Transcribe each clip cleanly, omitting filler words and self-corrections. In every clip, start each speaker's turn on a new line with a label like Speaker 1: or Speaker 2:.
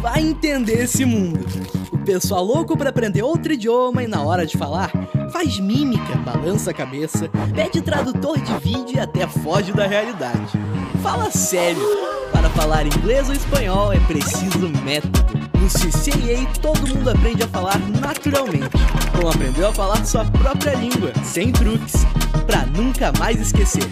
Speaker 1: vai entender esse mundo. O pessoal louco pra aprender outro idioma e na hora de falar, faz mímica, balança a cabeça, pede tradutor de vídeo e até foge da realidade. Fala sério, para falar inglês ou espanhol é preciso método. No CCA todo mundo aprende a falar naturalmente, como aprendeu a falar sua própria língua, sem truques, pra nunca mais esquecer.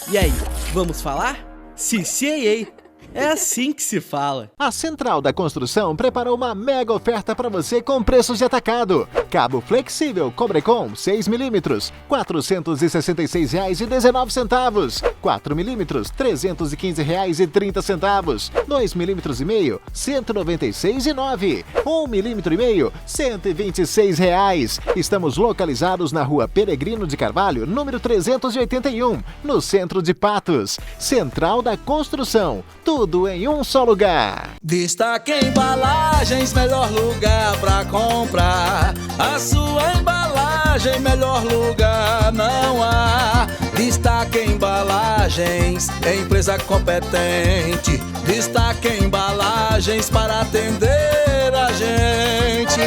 Speaker 1: E aí, vamos falar? CCA! É assim que se fala.
Speaker 2: A Central da Construção preparou uma mega oferta para você com preços de atacado. Cabo flexível Cobrecon 6mm, R$ 466,19. 4mm, R$ 315,30. 2mm e meio, R$ 196,09. 1mm e meio, R$ 126,00. Estamos localizados na Rua Peregrino de Carvalho, número 381, no centro de Patos. Central da Construção. Tudo em um só lugar.
Speaker 3: Destaque Embalagens, melhor lugar pra comprar. A sua embalagem, melhor lugar não há. Destaque Embalagens, empresa competente. Destaque Embalagens para atender a gente.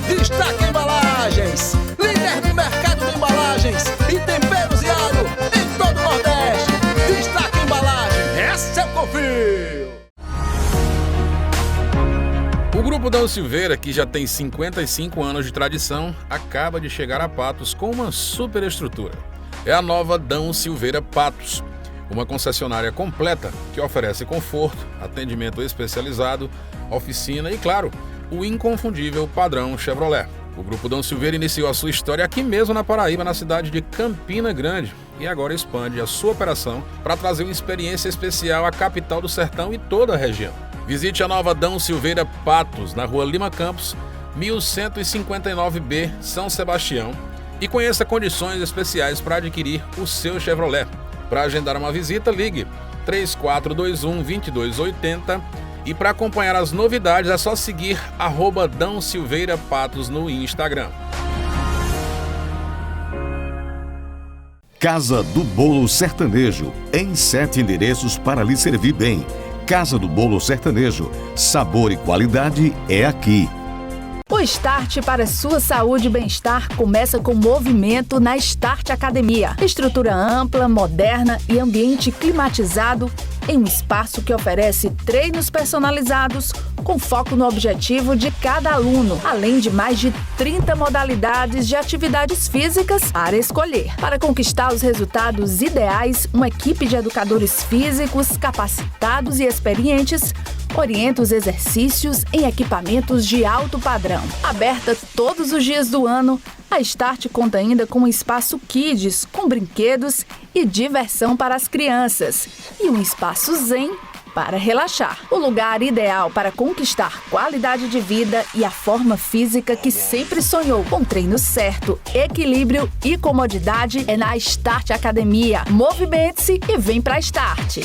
Speaker 3: Destaque Embalagens, líder do mercado de embalagens e temperos e alho em todo o Nordeste. Destaque Embalagem, essa eu confio!
Speaker 4: O Grupo Dão Silveira, que já tem 55 anos de tradição, acaba de chegar a Patos com uma super estrutura. É a nova Dão Silveira Patos, uma concessionária completa que oferece conforto, atendimento especializado, oficina e, claro, o inconfundível padrão Chevrolet. O Grupo Dão Silveira iniciou a sua história aqui mesmo na Paraíba, na cidade de Campina Grande, e agora expande a sua operação para trazer uma experiência especial à capital do sertão e toda a região. Visite a nova Dão Silveira Patos, na Rua Lima Campos, 1159B, São Sebastião, e conheça condições especiais para adquirir o seu Chevrolet. Para agendar uma visita, ligue 3421-2280 e para acompanhar as novidades é só seguir @Dão Silveira Patos no Instagram.
Speaker 5: Casa do Bolo Sertanejo, em 7 endereços para lhe servir bem. Casa do Bolo Sertanejo, sabor e qualidade é aqui.
Speaker 6: O Start para sua saúde e bem-estar começa com movimento na Start Academia. Estrutura ampla, moderna e ambiente climatizado em um espaço que oferece treinos personalizados com foco no objetivo de cada aluno, além de mais de 30 modalidades de atividades físicas para escolher. Para conquistar os resultados ideais, uma equipe de educadores físicos capacitados e experientes orienta os exercícios em equipamentos de alto padrão. Aberta todos os dias do ano, a Start conta ainda com um espaço Kids, com brinquedos e diversão para as crianças, e um espaço Zen para relaxar. O lugar ideal para conquistar qualidade de vida e a forma física que sempre sonhou. Com treino certo, equilíbrio e comodidade é na Start Academia. Movimente-se e vem para a Start.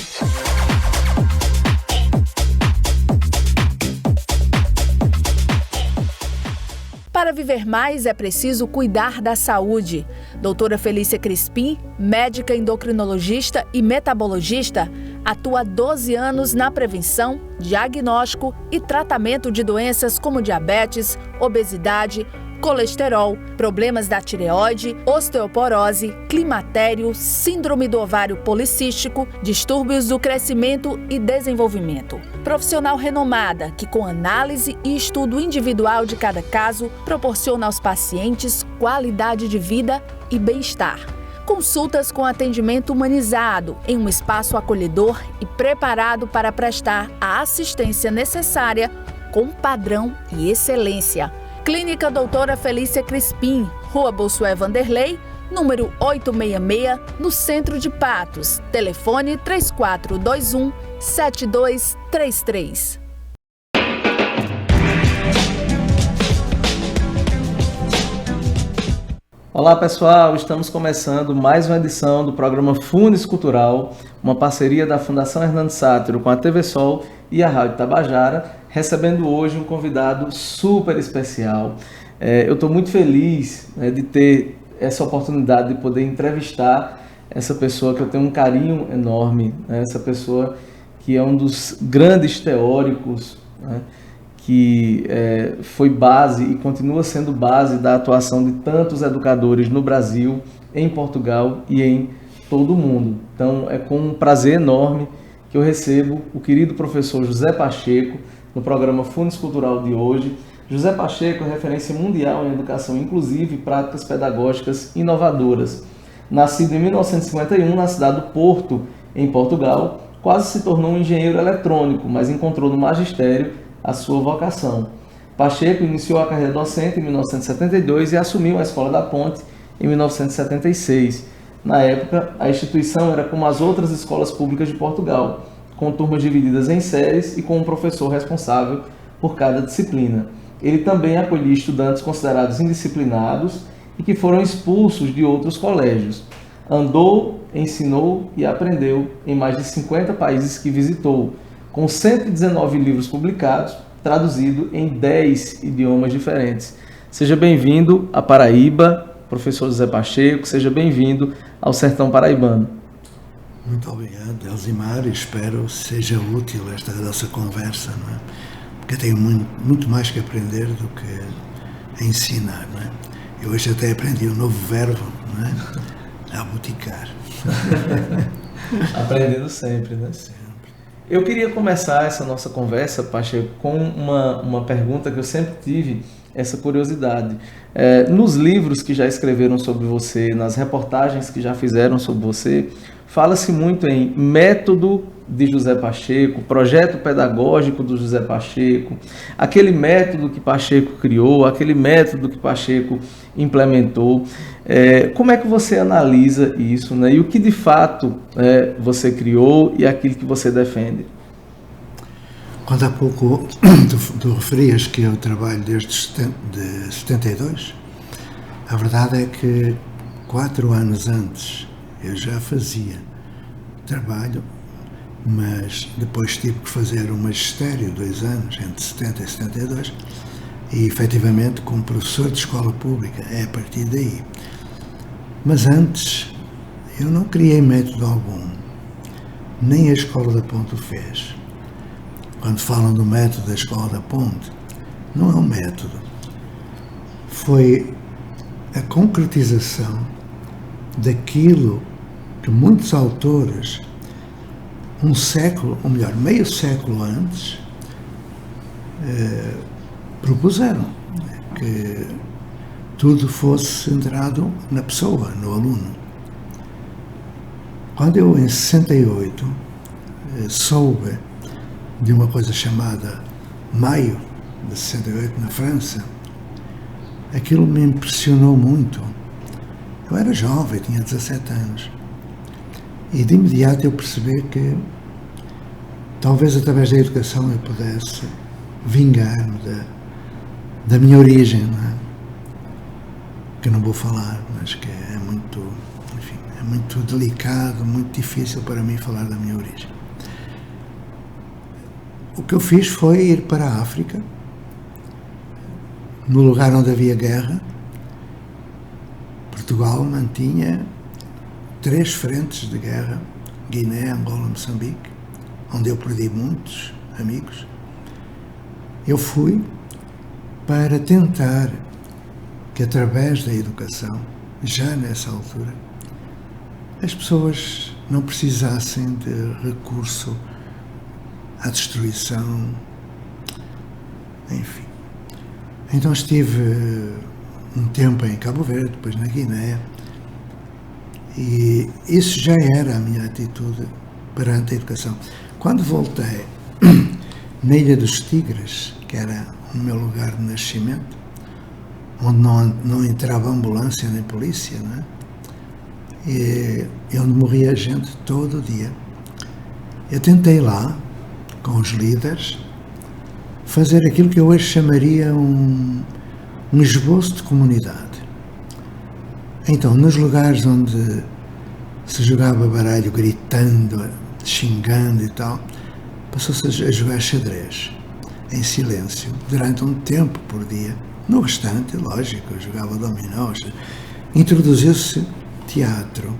Speaker 6: Para viver mais é preciso cuidar da saúde. Doutora Felícia Crispim, médica endocrinologista e metabologista, atua há 12 anos na prevenção, diagnóstico e tratamento de doenças como diabetes, obesidade, colesterol, problemas da tireoide, osteoporose, climatério, síndrome do ovário policístico, distúrbios do crescimento e desenvolvimento. Profissional renomada que, com análise e estudo individual de cada caso, proporciona aos pacientes qualidade de vida e bem-estar. Consultas com atendimento humanizado em um espaço acolhedor e preparado para prestar a assistência necessária com padrão e excelência. Clínica Doutora Felícia Crispim, Rua Bossuet Vanderlei, número 866, no centro de Patos. Telefone 3421-7233.
Speaker 7: Olá pessoal, estamos começando mais uma edição do programa Funes Cultural, uma parceria da Fundação Hernando Sátiro com a TV Sol e a Rádio Tabajara, recebendo hoje um convidado super especial. Eu estou muito feliz de ter essa oportunidade de poder entrevistar essa pessoa que eu tenho um carinho enorme, essa pessoa que é um dos grandes teóricos, né, que foi base e continua sendo base da atuação de tantos educadores no Brasil, em Portugal e em todo o mundo. Então é com um prazer enorme que eu recebo o querido professor José Pacheco no programa Fundes Cultural de hoje. José Pacheco é referência mundial em educação inclusiva e práticas pedagógicas inovadoras. Nascido em 1951 na cidade do Porto, em Portugal, quase se tornou um engenheiro eletrônico, mas encontrou no magistério a sua vocação. Pacheco iniciou a carreira docente em 1972 e assumiu a Escola da Ponte em 1976. Na época, a instituição era como as outras escolas públicas de Portugal, com turmas divididas em séries e com um professor responsável por cada disciplina. Ele também acolhia estudantes considerados indisciplinados e que foram expulsos de outros colégios. Andou, ensinou e aprendeu em mais de 50 países que visitou, com 119 livros publicados, traduzido em 10 idiomas diferentes. Seja bem-vindo à Paraíba, professor José Pacheco, seja bem-vindo ao Sertão Paraibano.
Speaker 8: Muito obrigado, Elzimar, e espero seja útil esta nossa conversa, não é? Porque eu tenho muito mais que aprender do que ensinar, não é? Eu hoje até aprendi um novo verbo, não é? Aboticar.
Speaker 7: Aprendendo sempre, né?
Speaker 8: Sempre.
Speaker 7: Eu queria começar essa nossa conversa, Pacheco, com uma pergunta que eu sempre tive, essa curiosidade. Nos livros que já escreveram sobre você, nas reportagens que já fizeram sobre você, fala-se muito em método de José Pacheco, projeto pedagógico do José Pacheco, aquele método que Pacheco criou, aquele método que Pacheco implementou. Como é que você analisa isso, né? E o que de fato você criou e aquilo que você defende?
Speaker 8: Quando há pouco tu referias que eu trabalho desde 72, a verdade é que 4 anos antes eu já fazia trabalho, mas depois tive que fazer um magistério, 2 anos, entre 70 e 72, e efetivamente como professor de escola pública, é a partir daí. Mas antes eu não criei método algum, nem a Escola da Ponte o fez. Quando falam do método da Escola da Ponte, não é um método, foi a concretização daquilo que muitos autores, um século, ou melhor, meio século antes, propuseram, que tudo fosse centrado na pessoa, no aluno. Quando eu, em 68, soube de uma coisa chamada Maio de 68 na França, aquilo me impressionou muito. Eu era jovem, tinha 17 anos, e de imediato eu percebi que talvez através da educação eu pudesse vingar-me da minha origem, não é? Que não vou falar, mas que é muito, enfim, é muito delicado, muito difícil para mim falar da minha origem. O que eu fiz foi ir para a África, no lugar onde havia guerra. Portugal mantinha 3 frentes de guerra, Guiné, Angola, Moçambique, onde eu perdi muitos amigos. Eu fui para tentar que, através da educação, já nessa altura, as pessoas não precisassem de recurso à destruição, enfim. Então estive um tempo em Cabo Verde, depois na Guiné, e isso já era a minha atitude perante a educação. Quando voltei na Ilha dos Tigres, que era o meu lugar de nascimento, onde não entrava ambulância nem polícia, não é? E onde morria gente todo dia, eu tentei lá, com os líderes, fazer aquilo que eu hoje chamaria um esboço de comunidade. Então, nos lugares onde se jogava baralho gritando, xingando e tal, passou-se a jogar xadrez, em silêncio, durante um tempo por dia. No restante, lógico, eu jogava dominós. Introduziu-se teatro,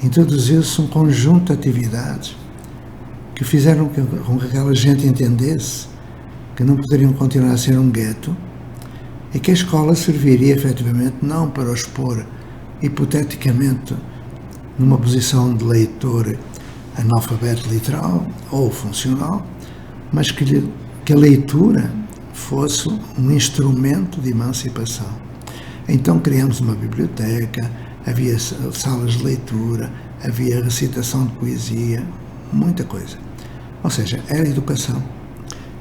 Speaker 8: introduziu-se um conjunto de atividades que fizeram com que aquela gente entendesse que não poderiam continuar a ser um gueto e que a escola serviria efetivamente não para os pôr hipoteticamente numa posição de leitor analfabeto literal ou funcional, mas que a leitura fosse um instrumento de emancipação. Então criamos uma biblioteca, havia salas de leitura, havia recitação de poesia, muita coisa. Ou seja, era educação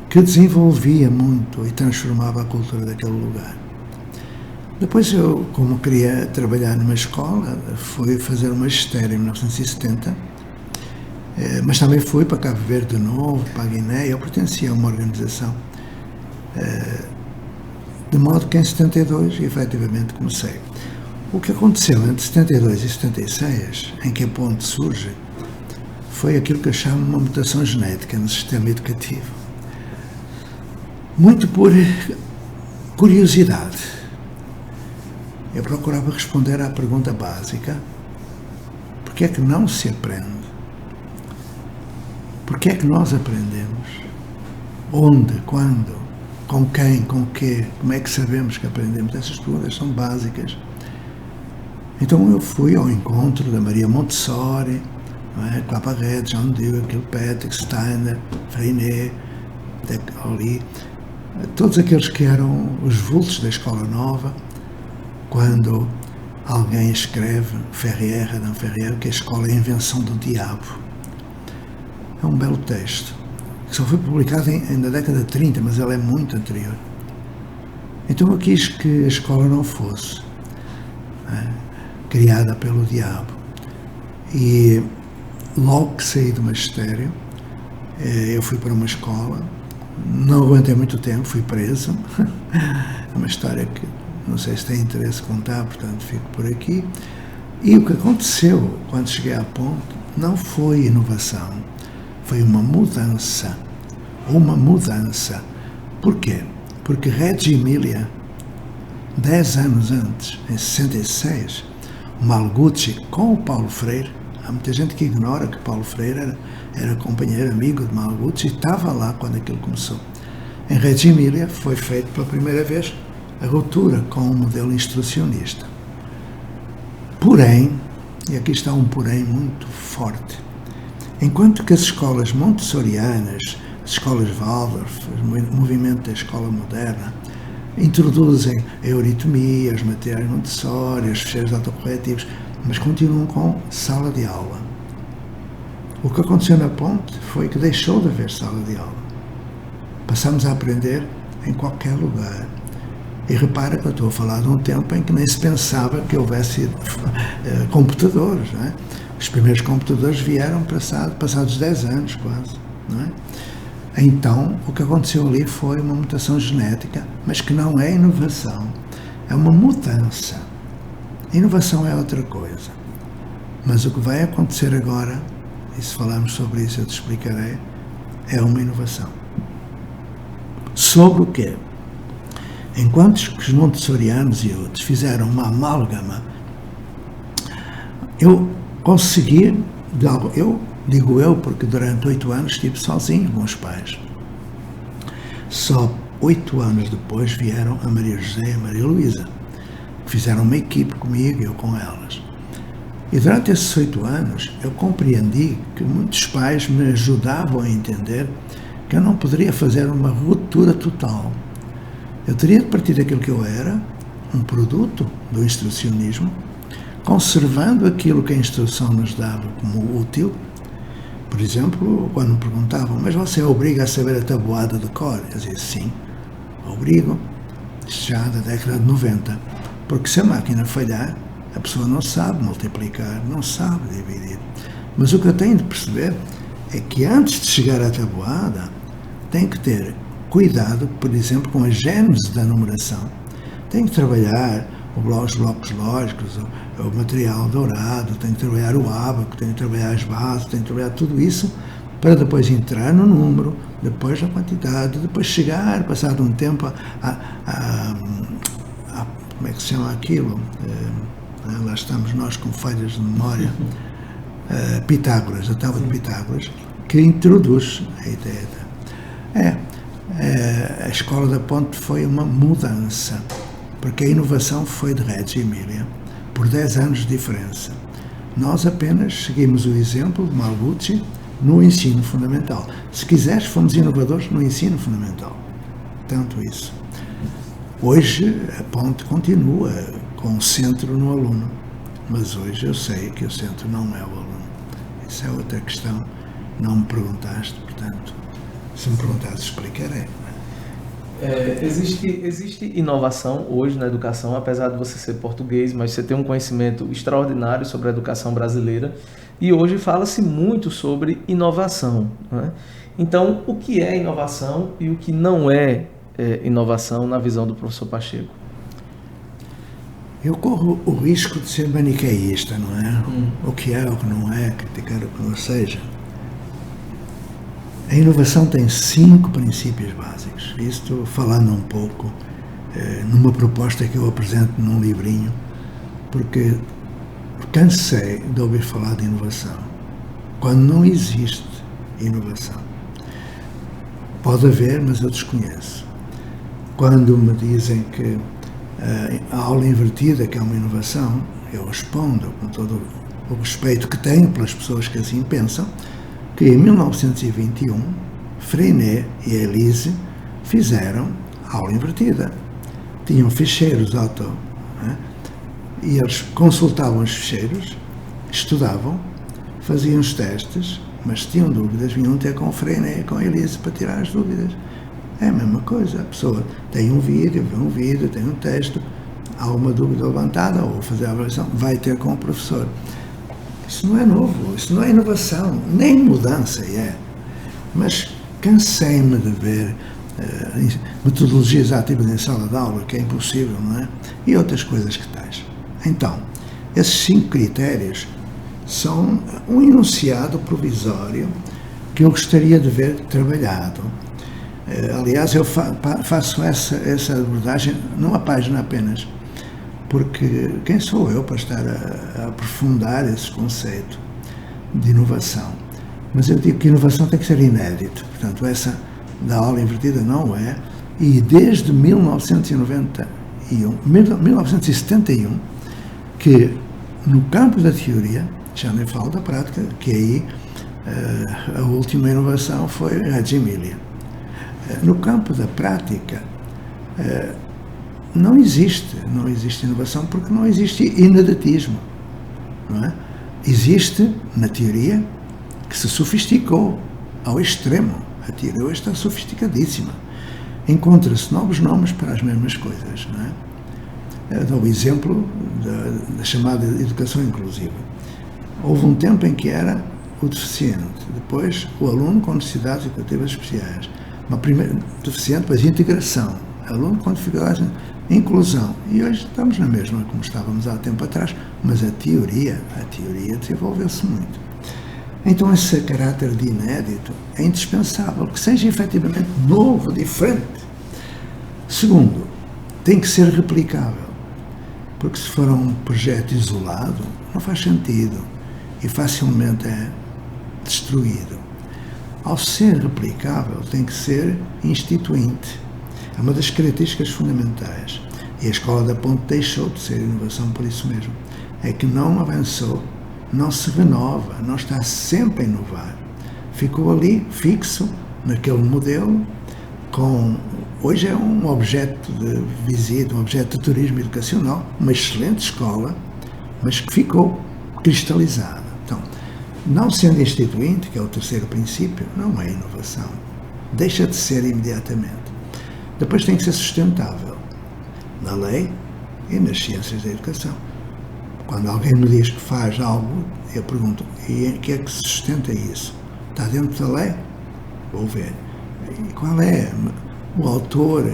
Speaker 8: que desenvolvia muito e transformava a cultura daquele lugar. Depois eu, como queria trabalhar numa escola, fui fazer um magistério em 1970, mas também fui para Cabo Verde de novo, para a Guiné. Eu pertencia a uma organização, de modo que em 72 efetivamente comecei. O que aconteceu entre 72 e 76, em que a ponte surge, foi aquilo que eu chamo uma mutação genética no sistema educativo. Muito por curiosidade. Eu procurava responder à pergunta básica: porquê é que não se aprende? Porquê é que nós aprendemos? Onde? Quando? Com quem? Com o quê? Como é que sabemos que aprendemos? Essas perguntas são básicas. Então eu fui ao encontro da Maria Montessori, Claparede, John Dewey, Kilpatrick, Steiner, Freinet, ali, todos aqueles que eram os vultos da Escola Nova, quando alguém escreve, Adam Ferrier, que a escola é a invenção do diabo. É um belo texto, que só foi publicado na década de 30, mas ele é muito anterior. Então eu quis que a escola não fosse criada pelo diabo. E logo que saí do magistério, eu fui para uma escola, não aguentei muito tempo, fui preso. É uma história que não sei se tem interesse contar, portanto fico por aqui. E o que aconteceu quando cheguei à ponte não foi inovação, foi uma mudança. Uma mudança. Porquê? Porque Reggio Emilia, 10 anos antes, em 66, Malguzzi com o Paulo Freire, há muita gente que ignora que Paulo Freire era companheiro, amigo de Malguzzi, e estava lá quando aquilo começou. Em Reggio Emilia foi feito pela primeira vez a ruptura com o modelo instrucionista. Porém, e aqui está um porém muito forte, enquanto que as escolas montessorianas, as escolas Waldorf, o movimento da escola moderna, introduzem a euritmia, os materiais Montessori, os fecheiros autocorretivos, mas continuam com sala de aula. O que aconteceu na ponte foi que deixou de haver sala de aula. Passamos a aprender em qualquer lugar. E repara que eu estou a falar de um tempo em que nem se pensava que houvesse computadores, não é? Os primeiros computadores vieram passados 10 anos quase, não é? Então, o que aconteceu ali foi uma mutação genética, mas que não é inovação, é uma mudança. Inovação é outra coisa. Mas o que vai acontecer agora, e se falarmos sobre isso eu te explicarei, é uma inovação. Sobre o quê? Enquanto que os montessorianos e outros fizeram uma amálgama, eu consegui, digo eu, porque durante 8 anos estive sozinho com os pais. Só 8 anos depois vieram a Maria José e a Maria Luísa, que fizeram uma equipe comigo e eu com elas. E durante esses 8 anos eu compreendi que muitos pais me ajudavam a entender que eu não poderia fazer uma ruptura total. Eu teria de partir daquilo que eu era, um produto do instrucionismo, conservando aquilo que a instrução nos dava como útil. Por exemplo, quando me perguntavam, mas você obriga a saber a tabuada de cor? Eu dizia, sim, obrigo, já da década de 90, porque se a máquina falhar, a pessoa não sabe multiplicar, não sabe dividir. Mas o que eu tenho de perceber é que antes de chegar à tabuada, tem que ter cuidado, por exemplo, com a gênese da numeração. Tem que trabalhar os blocos lógicos, o material dourado, tem que trabalhar o ábaco, tem que trabalhar as bases, tem que trabalhar tudo isso para depois entrar no número, depois na quantidade, depois chegar, passado um tempo, como é que se chama aquilo? Lá estamos nós com falhas de memória. Pitágoras, a tábua de Pitágoras, que introduz a ideia a Escola da Ponte foi uma mudança, porque a inovação foi de Reggio Emilia, por 10 anos de diferença. Nós apenas seguimos o exemplo de Malgucci no ensino fundamental. Se quiseres, fomos inovadores no ensino fundamental. Tanto isso. Hoje, a Ponte continua com o centro no aluno, mas hoje eu sei que o centro não é o aluno. Isso é outra questão. Não me perguntaste, portanto, se me perguntaste, explicarei.
Speaker 7: Existe inovação hoje na educação, apesar de você ser português, mas você tem um conhecimento extraordinário sobre a educação brasileira, e hoje fala-se muito sobre inovação, né? Então, o que é inovação e o que não é inovação na visão do professor Pacheco?
Speaker 8: Eu corro o risco de ser maniqueísta, não é? O que é, o que não é, criticar o que não seja. A inovação tem 5 princípios básicos. Isto falando um pouco numa proposta que eu apresento num livrinho, porque cansei de ouvir falar de inovação quando não existe inovação. Pode haver, mas eu desconheço. Quando me dizem que a aula invertida, que é uma inovação, eu respondo com todo o respeito que tenho pelas pessoas que assim pensam, que em 1921 Freinet e Elise fizeram aula invertida. Tinham ficheiros e eles consultavam os ficheiros, estudavam, faziam os testes, mas se tinham dúvidas, vinham ter com Freinet e com Elise para tirar as dúvidas. É a mesma coisa, a pessoa tem um vídeo, vê um vídeo, tem um texto, há uma dúvida levantada, ou fazer a avaliação, vai ter com o professor. Isso não é novo, isso não é inovação, nem mudança Mas cansei-me de ver metodologias ativas em sala de aula, que é impossível, não é? E outras coisas que tais. Então, esses 5 critérios são um enunciado provisório que eu gostaria de ver trabalhado. Aliás, eu faço essa abordagem numa página apenas, porque quem sou eu para estar a aprofundar esse conceito de inovação? Mas eu digo que inovação tem que ser inédito, portanto essa da aula invertida não é, e desde 1971, que no campo da teoria, já nem falo da prática, que aí a última inovação foi Reggio Emilia. No campo da prática, não existe inovação porque não existe ineditismo, não é? Existe, na teoria, que se sofisticou ao extremo. A teoria hoje está sofisticadíssima. Encontra-se novos nomes para as mesmas coisas, não é? Eu dou o exemplo da chamada educação inclusiva. Houve um tempo em que era o deficiente, depois o aluno com necessidades educativas especiais, uma primeira deficiente, depois integração, aluno com dificuldades, inclusão, e hoje estamos na mesma como estávamos há tempo atrás, mas a teoria desenvolveu-se muito. Então esse caráter de inédito é indispensável, que seja efetivamente novo, diferente. Segundo, tem que ser replicável, porque se for um projeto isolado, não faz sentido e facilmente é destruído. Ao ser replicável, tem que ser instituinte. É uma das características fundamentais. E a Escola da Ponte deixou de ser inovação por isso mesmo. É que não avançou, não se renova, não está sempre a inovar. Ficou ali, fixo, naquele modelo, hoje é um objeto de visita, um objeto de turismo educacional, uma excelente escola, mas que ficou cristalizada. Então, não sendo instituinte, que é o terceiro princípio, não é inovação. Deixa de ser imediatamente. Depois tem que ser sustentável, na lei e nas ciências da educação. Quando alguém me diz que faz algo, eu pergunto, e que é que sustenta isso? Está dentro da lei? Vou ver. E qual é o autor,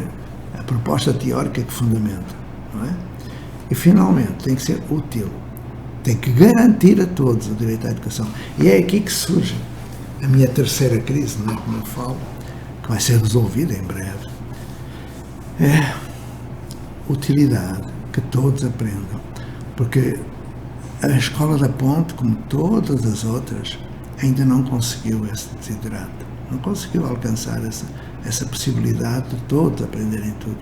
Speaker 8: a proposta teórica que fundamenta? Não é? E, finalmente, tem que ser útil. Tem que garantir a todos o direito à educação. E é aqui que surge a minha terceira crise, não é, como eu falo, que vai ser resolvida em breve. É utilidade, que todos aprendam. Porque a Escola da Ponte, como todas as outras, ainda não conseguiu esse desiderato, não conseguiu alcançar essa possibilidade de todos aprenderem tudo.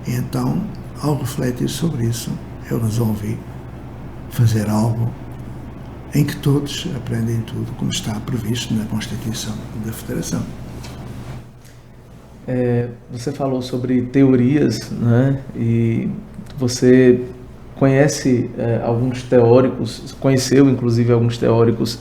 Speaker 8: E então, ao refletir sobre isso, eu resolvi fazer algo em que todos aprendem tudo, como está previsto na Constituição da Federação.
Speaker 7: Você falou sobre teorias, né? E você conhece alguns teóricos, conheceu inclusive alguns teóricos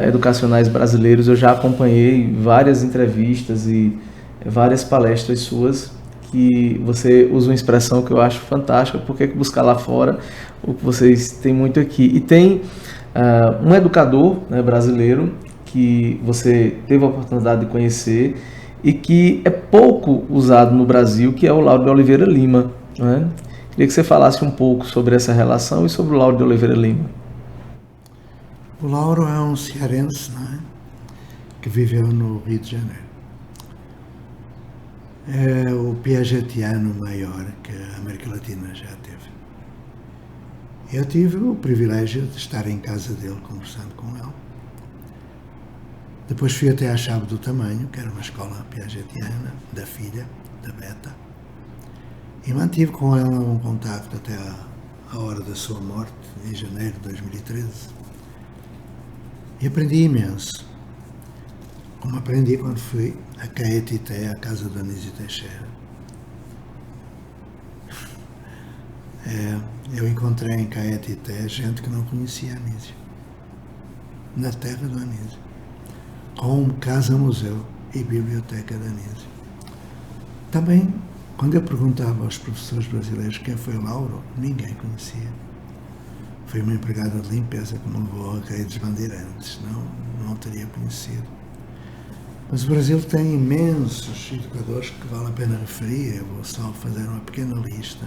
Speaker 7: educacionais brasileiros. Eu já acompanhei várias entrevistas e várias palestras suas, que você usa uma expressão que eu acho fantástica: por que buscar lá fora o que vocês têm muito aqui? E tem um educador, né, brasileiro, que você teve a oportunidade de conhecer e que é pouco usado no Brasil, que é o Lauro de Oliveira Lima, né? Queria que você falasse um pouco sobre essa relação e sobre o Lauro de Oliveira Lima.
Speaker 8: O Lauro é um cearense, não é? Que viveu no Rio de Janeiro. É o piagetiano maior que a América Latina já teve. Eu tive o privilégio de estar em casa dele conversando com ele. Depois fui até à Chave do Tamanho, que era uma escola piagetiana da filha, da Beta, e mantive com ela um contacto até a hora da sua morte, em janeiro de 2013. E aprendi imenso, como aprendi quando fui a Caetité, à casa do Anísio Teixeira. Eu encontrei em Caetité gente que não conhecia Anísio, na terra do Anísio, com casa-museu e biblioteca de Anísio. Também, quando eu perguntava aos professores brasileiros quem foi Lauro, ninguém conhecia. Foi uma empregada de limpeza que me levou a Rei dos Bandeirantes, não o teria conhecido. Mas o Brasil tem imensos educadores que vale a pena referir. Eu vou só fazer uma pequena lista.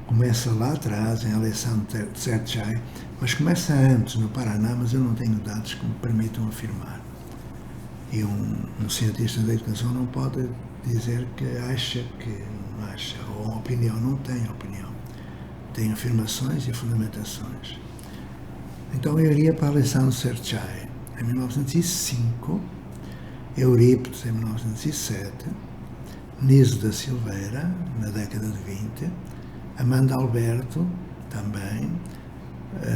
Speaker 8: Começa lá atrás, em Alessandro Tserchai, mas começa antes, no Paraná, mas eu não tenho dados que me permitam afirmar. E um cientista da educação não pode dizer que acha que não acha, ou uma opinião, não tem opinião. Tem afirmações e fundamentações. Então eu iria para Alessandro Tserchai, em 1905, Eurípides, em 1907, Niso da Silveira, na década de 20, Amanda Alberto, também,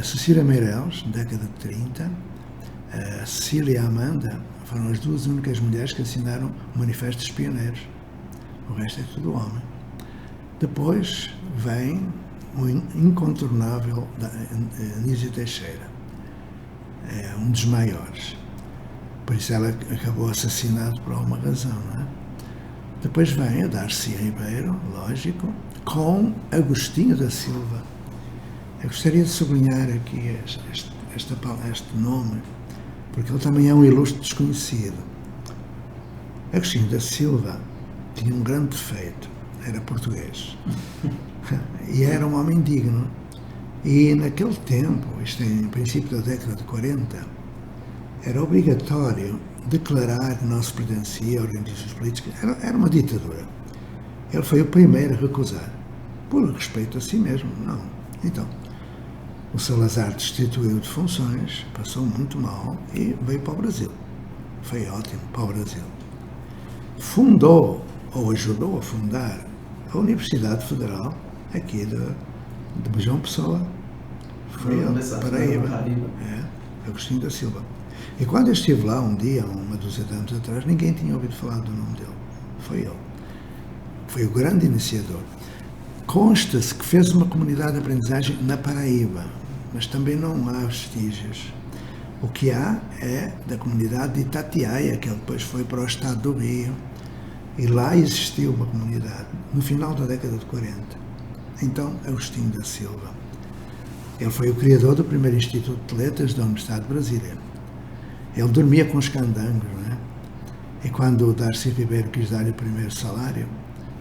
Speaker 8: Cecília Meireles, na década de 30, Cecília e Amanda foram as duas únicas mulheres que assinaram o Manifesto dos Pioneiros. O resto é tudo homem. Depois vem o incontornável Anísio Teixeira, um dos maiores. Por isso ela acabou assassinada por alguma razão, não é? Depois vem a Darcy Ribeiro, lógico, com Agostinho da Silva. Eu gostaria de sublinhar aqui este nome, porque ele também é um ilustre desconhecido. Agostinho da Silva tinha um grande defeito: era português. E era um homem digno. E naquele tempo, isto em princípio da década de 40, era obrigatório declarar que não se pertencia a organizações políticas. Era uma ditadura. Ele foi o primeiro a recusar, por respeito a si mesmo, não. Então, o Salazar destituiu de funções, passou muito mal e veio para o Brasil. Foi ótimo para o Brasil. Fundou, ou ajudou a fundar, a Universidade Federal, aqui de João Pessoa. Foi ele, Paraíba. Agostinho da Silva. E quando eu estive lá um dia, uma dúzia de anos atrás, ninguém tinha ouvido falar do nome dele. Foi ele. Foi o grande iniciador. Consta-se que fez uma comunidade de aprendizagem na Paraíba, mas também não há vestígios. O que há é da comunidade de Itatiaia, que ele depois foi para o estado do Rio, e lá existiu uma comunidade, no final da década de 40. Então, Agostinho da Silva. Ele foi o criador do primeiro Instituto de Letras da Universidade de Brasília. Ele dormia com os candangos, não é? E quando o Darcy Ribeiro quis dar-lhe o primeiro salário,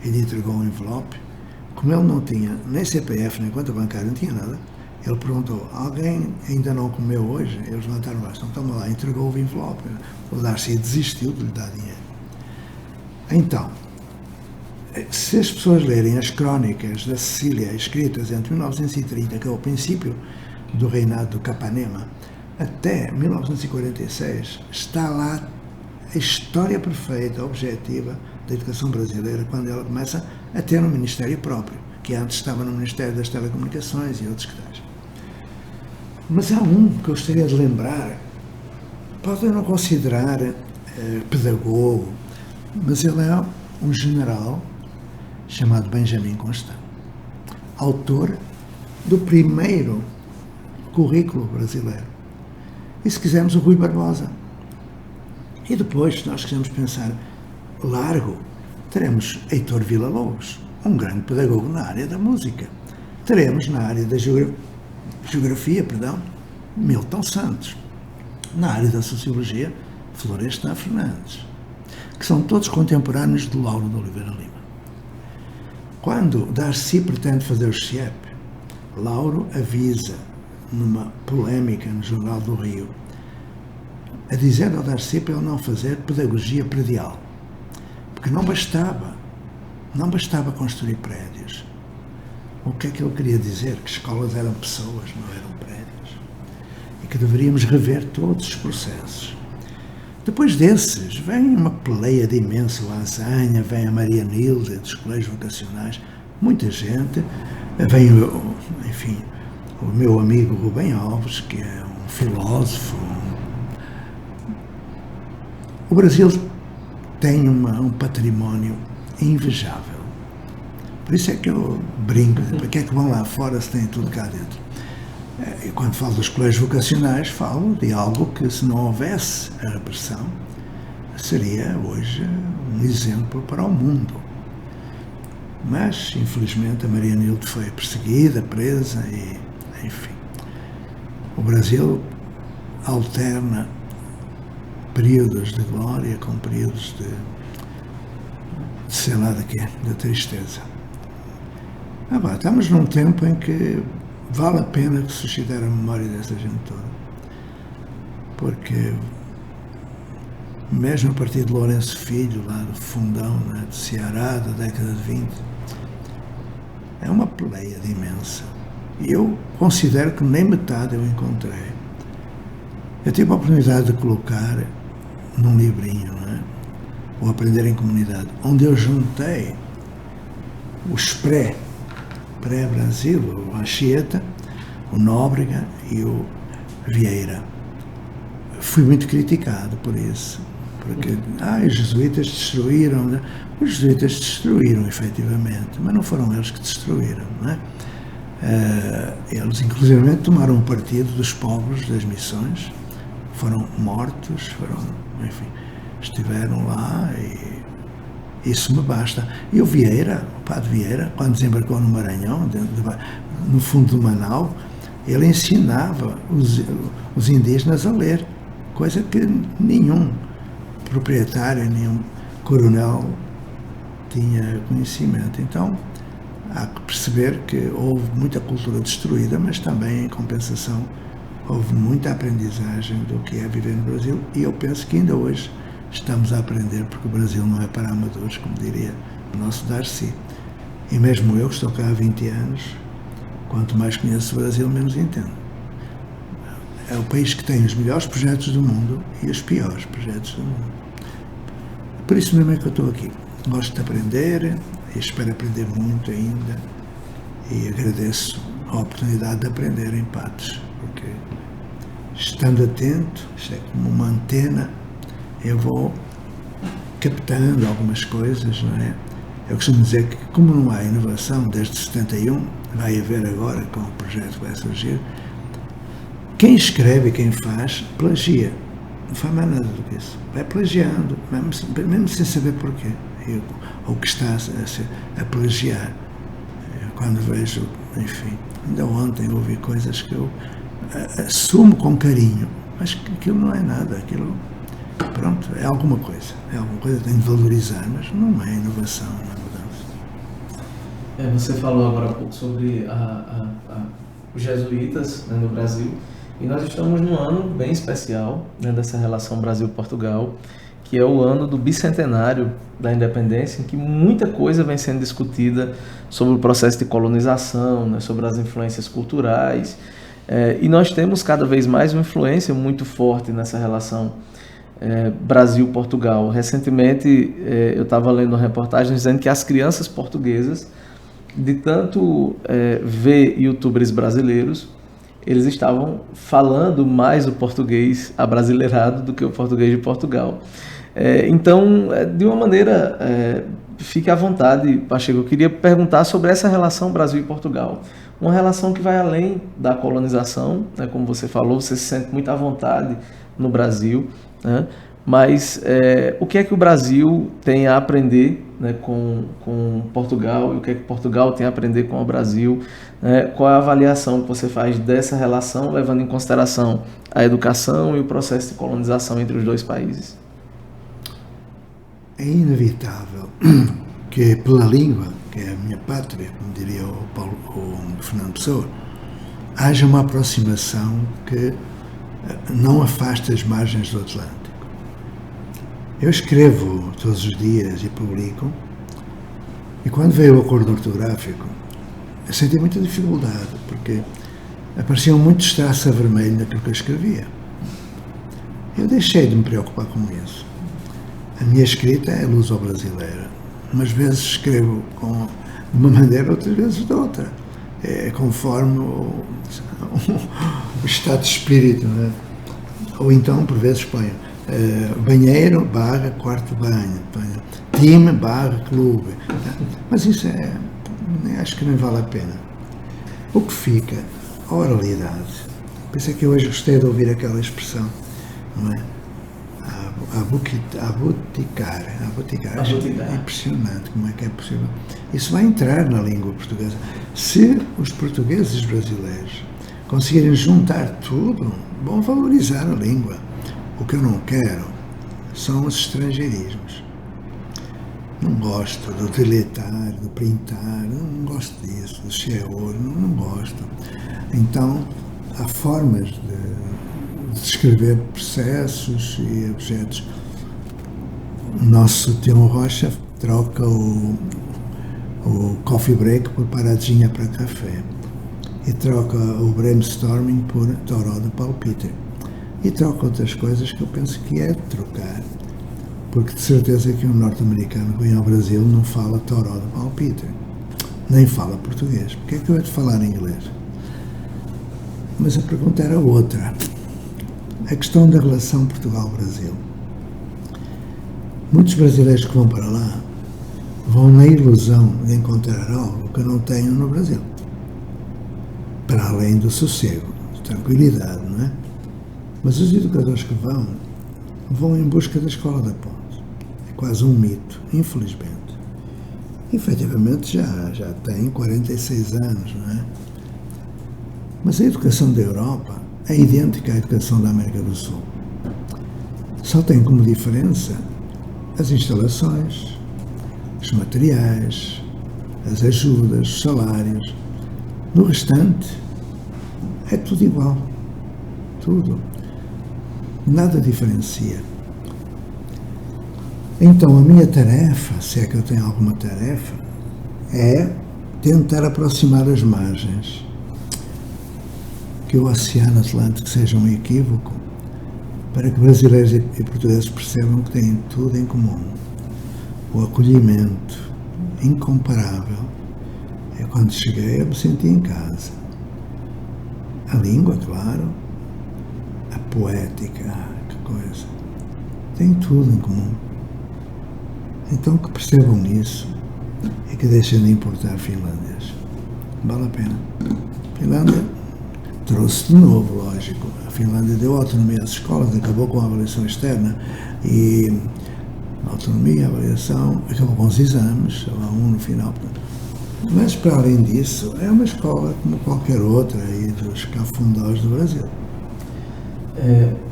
Speaker 8: ele entregou um envelope. Como ele não tinha nem CPF, nem conta bancária, não tinha nada, ele perguntou: alguém ainda não comeu hoje? Eles levantaram o braço: então toma lá, entregou o envelope. O Darcy desistiu de lhe dar dinheiro. Então, se as pessoas lerem as crónicas da Sicília escritas entre 1930, que é o princípio do reinado do Capanema, até 1946, está lá a história perfeita, objetiva da educação brasileira, quando ela começa a ter um ministério próprio, que antes estava no Ministério das Telecomunicações e outros que tais. Mas há um que eu gostaria de lembrar, pode não considerar pedagogo, mas ele é um general chamado Benjamin Constant, autor do primeiro currículo brasileiro. E se quisermos, o Rui Barbosa. E depois, se nós quisermos pensar largo, teremos Heitor Villa-Lobos, um grande pedagogo na área da música. Teremos na área da geografia, Milton Santos. Na área da sociologia, Florestan Fernandes, que são todos contemporâneos de Lauro de Oliveira Lima. Quando Darcy pretende fazer o CIEP, Lauro avisa, numa polémica no Jornal do Rio, a dizer ao Darcy para ele não fazer pedagogia predial, porque não bastava construir prédios. O que é que ele queria dizer? Que escolas eram pessoas, não eram prédios, e que deveríamos rever todos os processos. Depois desses, vem uma peleia imensa, o Azanha, vem a Maria Nilde, dos colégios vocacionais, muita gente, vem, enfim, o meu amigo Rubem Alves, que é um filósofo. O Brasil tem um património invejável. Por isso é que eu brinco, para que é que vão lá fora se tem tudo cá dentro? E quando falo dos colégios vocacionais, falo de algo que, se não houvesse a repressão, seria hoje um exemplo para o mundo. Mas, infelizmente, a Maria Nilde foi perseguida, presa e, enfim. O Brasil alterna períodos de glória com períodos de sei lá de quê, de tristeza. Estamos num tempo em que vale a pena ressuscitar a memória dessa gente toda. Porque mesmo a partir de Lourenço Filho, lá do Fundão, né, do Ceará, da década de 20, é uma pleiade imensa. E eu considero que nem metade eu encontrei. Eu tive a oportunidade de colocar num livrinho, né, o Aprender em Comunidade, onde eu juntei os pré-Brasil, o Anchieta, o Nóbrega e o Vieira. Fui muito criticado por isso, porque os jesuítas destruíram, né? Os jesuítas destruíram efetivamente, mas não foram eles que destruíram, não é? Eles inclusivamente tomaram o partido dos pobres das missões, foram mortos, enfim, estiveram lá e isso me basta. E o Vieira, o padre Vieira, quando desembarcou no Maranhão, no fundo do Manaus, ele ensinava os indígenas a ler, coisa que nenhum proprietário, nenhum coronel tinha conhecimento. Então, há que perceber que houve muita cultura destruída, mas também, em compensação, houve muita aprendizagem do que é viver no Brasil, e eu penso que ainda hoje estamos a aprender, porque o Brasil não é para amadores, como diria o nosso Darcy. E mesmo eu, que estou cá há 20 anos, quanto mais conheço o Brasil, menos entendo. É o país que tem os melhores projetos do mundo e os piores projetos do mundo. Por isso mesmo é que eu estou aqui. Gosto de aprender e espero aprender muito ainda, e agradeço a oportunidade de aprender em Patos, porque estando atento, isto é como uma antena, eu vou captando algumas coisas, não é? Eu costumo dizer que, como não há inovação desde 71, vai haver agora com o projeto que vai surgir, quem escreve e quem faz, plagia. Não faz mais nada do que isso. Vai plagiando, mesmo sem saber porquê. Ou que está a plagiar. Quando vejo, enfim, ainda ontem ouvi coisas que eu assumo com carinho, mas que aquilo não é nada, aquilo, pronto, é alguma coisa que tem de valorizar, mas não é inovação, não é mudança.
Speaker 7: Você falou agora há pouco sobre os jesuítas, né, no Brasil, e nós estamos num ano bem especial, né, dessa relação Brasil-Portugal, que é o ano do bicentenário da independência, em que muita coisa vem sendo discutida sobre o processo de colonização, né, sobre as influências culturais. E nós temos cada vez mais uma influência muito forte nessa relação Brasil-Portugal. Recentemente eu estava lendo uma reportagem dizendo que as crianças portuguesas, de tanto ver youtubers brasileiros, eles estavam falando mais o português abrasileirado do que o português de Portugal. Então, de uma maneira, fique à vontade, Pacheco, eu queria perguntar sobre essa relação Brasil e Portugal. Uma relação que vai além da colonização, né? Como você falou, você se sente muito à vontade no Brasil, né? Mas o que é que o Brasil tem a aprender, né, com Portugal, e o que é que Portugal tem a aprender com o Brasil? Qual é a avaliação que você faz dessa relação, levando em consideração a educação e o processo de colonização entre os dois países?
Speaker 8: É inevitável que pela língua, que é a minha pátria, como diria o Fernando Pessoa, haja uma aproximação que não afasta as margens do Atlântico. Eu escrevo todos os dias e publico, e quando veio o acordo ortográfico, eu senti muita dificuldade, porque apareciam muitos traços a vermelho naquilo que eu escrevia. Eu deixei de me preocupar com isso. A minha escrita é luso-brasileira. Umas vezes escrevo de uma maneira, outras vezes de outra. É conforme o estado de espírito, né? Ou então, por vezes, ponho banheiro / quarto de banho, time / clube. Mas isso acho que não vale a pena. O que fica, a oralidade. Pensei que hoje gostei de ouvir aquela expressão, não é? Aboticar. É impressionante como é que é possível. Isso vai entrar na língua portuguesa. Se os portugueses brasileiros conseguirem juntar tudo, vão valorizar a língua. O que eu não quero são os estrangeirismos. Não gosto do deletar, do printar, não gosto disso, do sheor, não gosto. Então, há formas de descrever processos e objetos. O nosso Tião Rocha troca o coffee break por paradinha para café. E troca o brainstorming por toró de palpite. E troca outras coisas que eu penso que é de trocar. Porque de certeza que um norte-americano que vem ao Brasil não fala toró de palpite. Nem fala português. Porque é que eu hei de falar inglês? Mas a pergunta era outra. A questão da relação Portugal-Brasil. Muitos brasileiros que vão para lá vão na ilusão de encontrar algo que não tenham no Brasil. Para além do sossego, de tranquilidade, não é? Mas os educadores que vão em busca da Escola da Ponte. É quase um mito, infelizmente. Efetivamente já tem 46 anos, não é? Mas a educação da Europa é idêntica à educação da América do Sul. Só tem como diferença as instalações, os materiais, as ajudas, os salários. No restante, é tudo igual. Tudo. Nada diferencia. Então, a minha tarefa, se é que eu tenho alguma tarefa, é tentar aproximar as margens. Que o Oceano Atlântico seja um equívoco, para que brasileiros e portugueses percebam que têm tudo em comum. O acolhimento incomparável. Eu, quando cheguei, eu me senti em casa. A língua, claro, a poética, que coisa. Tem tudo em comum. Então que percebam isso e que deixem de importar finlândias. Vale a pena. Finlândia trouxe de novo, lógico. A Finlândia deu autonomia às escolas, acabou com a avaliação externa e a autonomia, a avaliação, acabou com os exames, só há um no final. Mas, para além disso, é uma escola como qualquer outra aí dos cafundós do Brasil.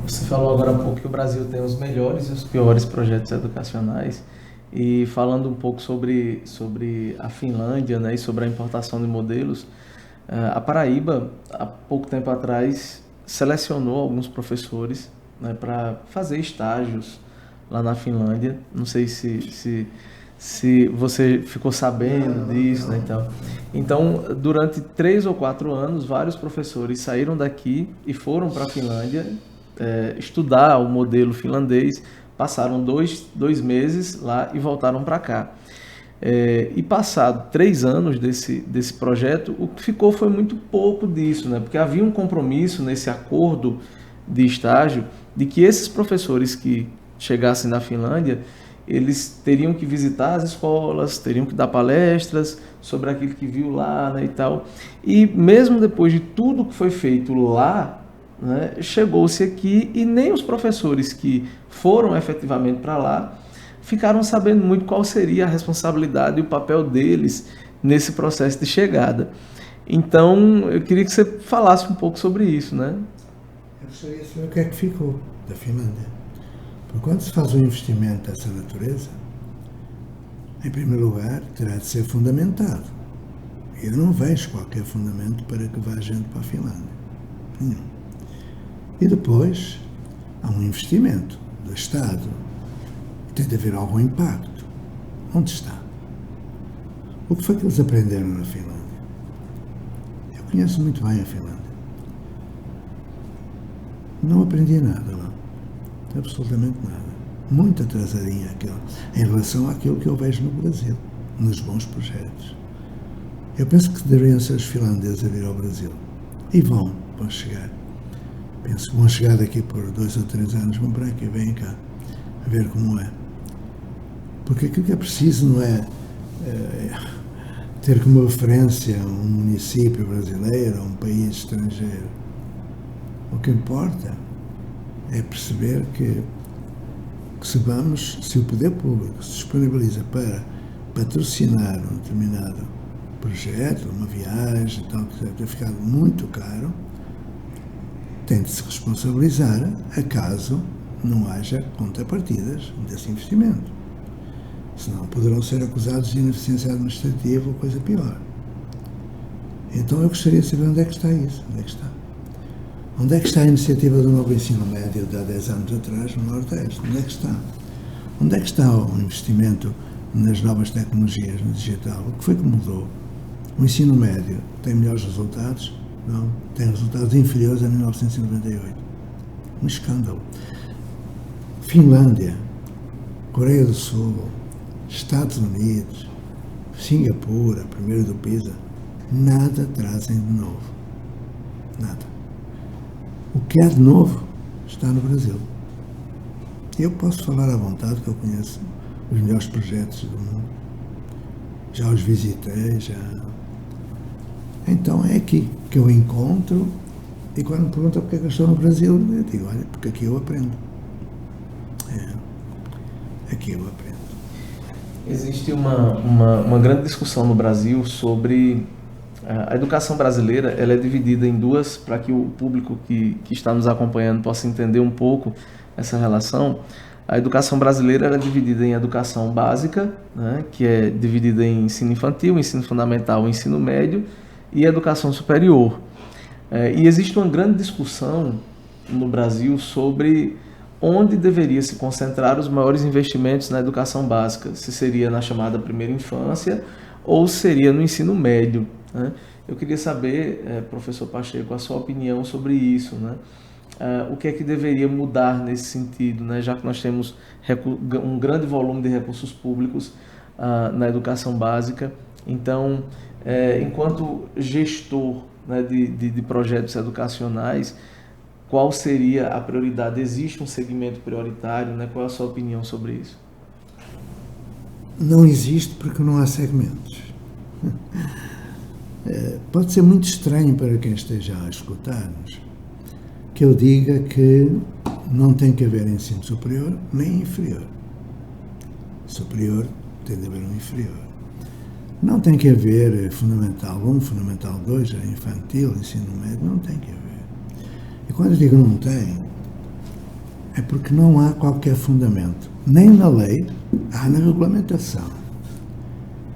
Speaker 7: Você falou agora há pouco que o Brasil tem os melhores e os piores projetos educacionais. E falando um pouco sobre a Finlândia, né, e sobre a importação de modelos, a Paraíba, há pouco tempo atrás, selecionou alguns professores, né, para fazer estágios lá na Finlândia. Não sei se se você ficou sabendo disso, né, Então, durante 3 ou 4 anos, vários professores saíram daqui e foram para a Finlândia estudar o modelo finlandês, passaram 2 meses lá e voltaram para cá. E passado 3 anos desse projeto, o que ficou foi muito pouco disso, né? Porque havia um compromisso nesse acordo de estágio de que esses professores que chegassem na Finlândia, eles teriam que visitar as escolas, teriam que dar palestras sobre aquilo que viu lá, né, e tal. E mesmo depois de tudo que foi feito lá, né, chegou-se aqui e nem os professores que foram efetivamente para lá ficaram sabendo muito qual seria a responsabilidade e o papel deles nesse processo de chegada. Então, eu queria que você falasse um pouco sobre isso, né?
Speaker 8: Eu gostaria de saber o que é que ficou da Finlândia. Porque quando se faz um investimento dessa natureza, em primeiro lugar, terá de ser fundamentado. Eu não vejo qualquer fundamento para que vá gente para a Finlândia. Nenhum. E depois, há um investimento do Estado. Tem de haver algum impacto. Onde está? O que foi que eles aprenderam na Finlândia? Eu conheço muito bem a Finlândia. Não aprendi nada lá. Absolutamente nada. Muito atrasadinha em relação àquilo que eu vejo no Brasil, nos bons projetos. Eu penso que deveriam ser os finlandeses a vir ao Brasil. E vão chegar. Penso que vão chegar daqui por 2 ou 3 anos, vão para aqui, vêm cá, a ver como é. Porque aquilo que é preciso não é ter como referência um município brasileiro ou um país estrangeiro. O que importa é perceber que se o poder público se disponibiliza para patrocinar um determinado projeto, uma viagem, tal, que deve ter ficado muito caro, tem de se responsabilizar acaso não haja contrapartidas desse investimento. Senão poderão ser acusados de ineficiência administrativa ou coisa pior. Então eu gostaria de saber onde é que está isso, onde é que está. Onde é que está a iniciativa do novo ensino médio de há 10 anos atrás no Nordeste? Onde é que está? Onde é que está o investimento nas novas tecnologias, no digital? O que foi que mudou? O ensino médio tem melhores resultados? Não. Tem resultados inferiores a 1998. Um escândalo. Finlândia, Coreia do Sul, Estados Unidos, Singapura, primeiro do PISA, nada trazem de novo. Nada. O que há de novo está no Brasil. Eu posso falar à vontade que eu conheço os melhores projetos do mundo. Já os visitei, Então é aqui que eu encontro, e quando me perguntam porque é que eu estou no Brasil, eu digo, olha, porque aqui eu aprendo. Aqui eu aprendo.
Speaker 7: Existe uma grande discussão no Brasil sobre a educação brasileira. Ela é dividida em duas, para que o público que está nos acompanhando possa entender um pouco essa relação. A educação brasileira ela é dividida em educação básica, né, que é dividida em ensino infantil, ensino fundamental, ensino médio e educação superior. E existe uma grande discussão no Brasil sobre onde deveria se concentrar os maiores investimentos na educação básica, se seria na chamada primeira infância ou seria no ensino médio, né? Eu queria saber, professor Pacheco, a sua opinião sobre isso, né? O que é que deveria mudar nesse sentido, né? Já que nós temos um grande volume de recursos públicos na educação básica. Então, enquanto gestor, né, de projetos educacionais, qual seria a prioridade? Existe um segmento prioritário, né? Qual é a sua opinião sobre isso?
Speaker 8: Não existe porque não há segmentos. Pode ser muito estranho para quem esteja a escutar-nos que eu diga que não tem que haver ensino superior nem inferior. Superior tem de haver um inferior. Não tem que haver fundamental 1, fundamental 2, infantil, ensino médio, não tem que haver. E quando eu digo não tem, é porque não há qualquer fundamento, nem na lei, há na regulamentação,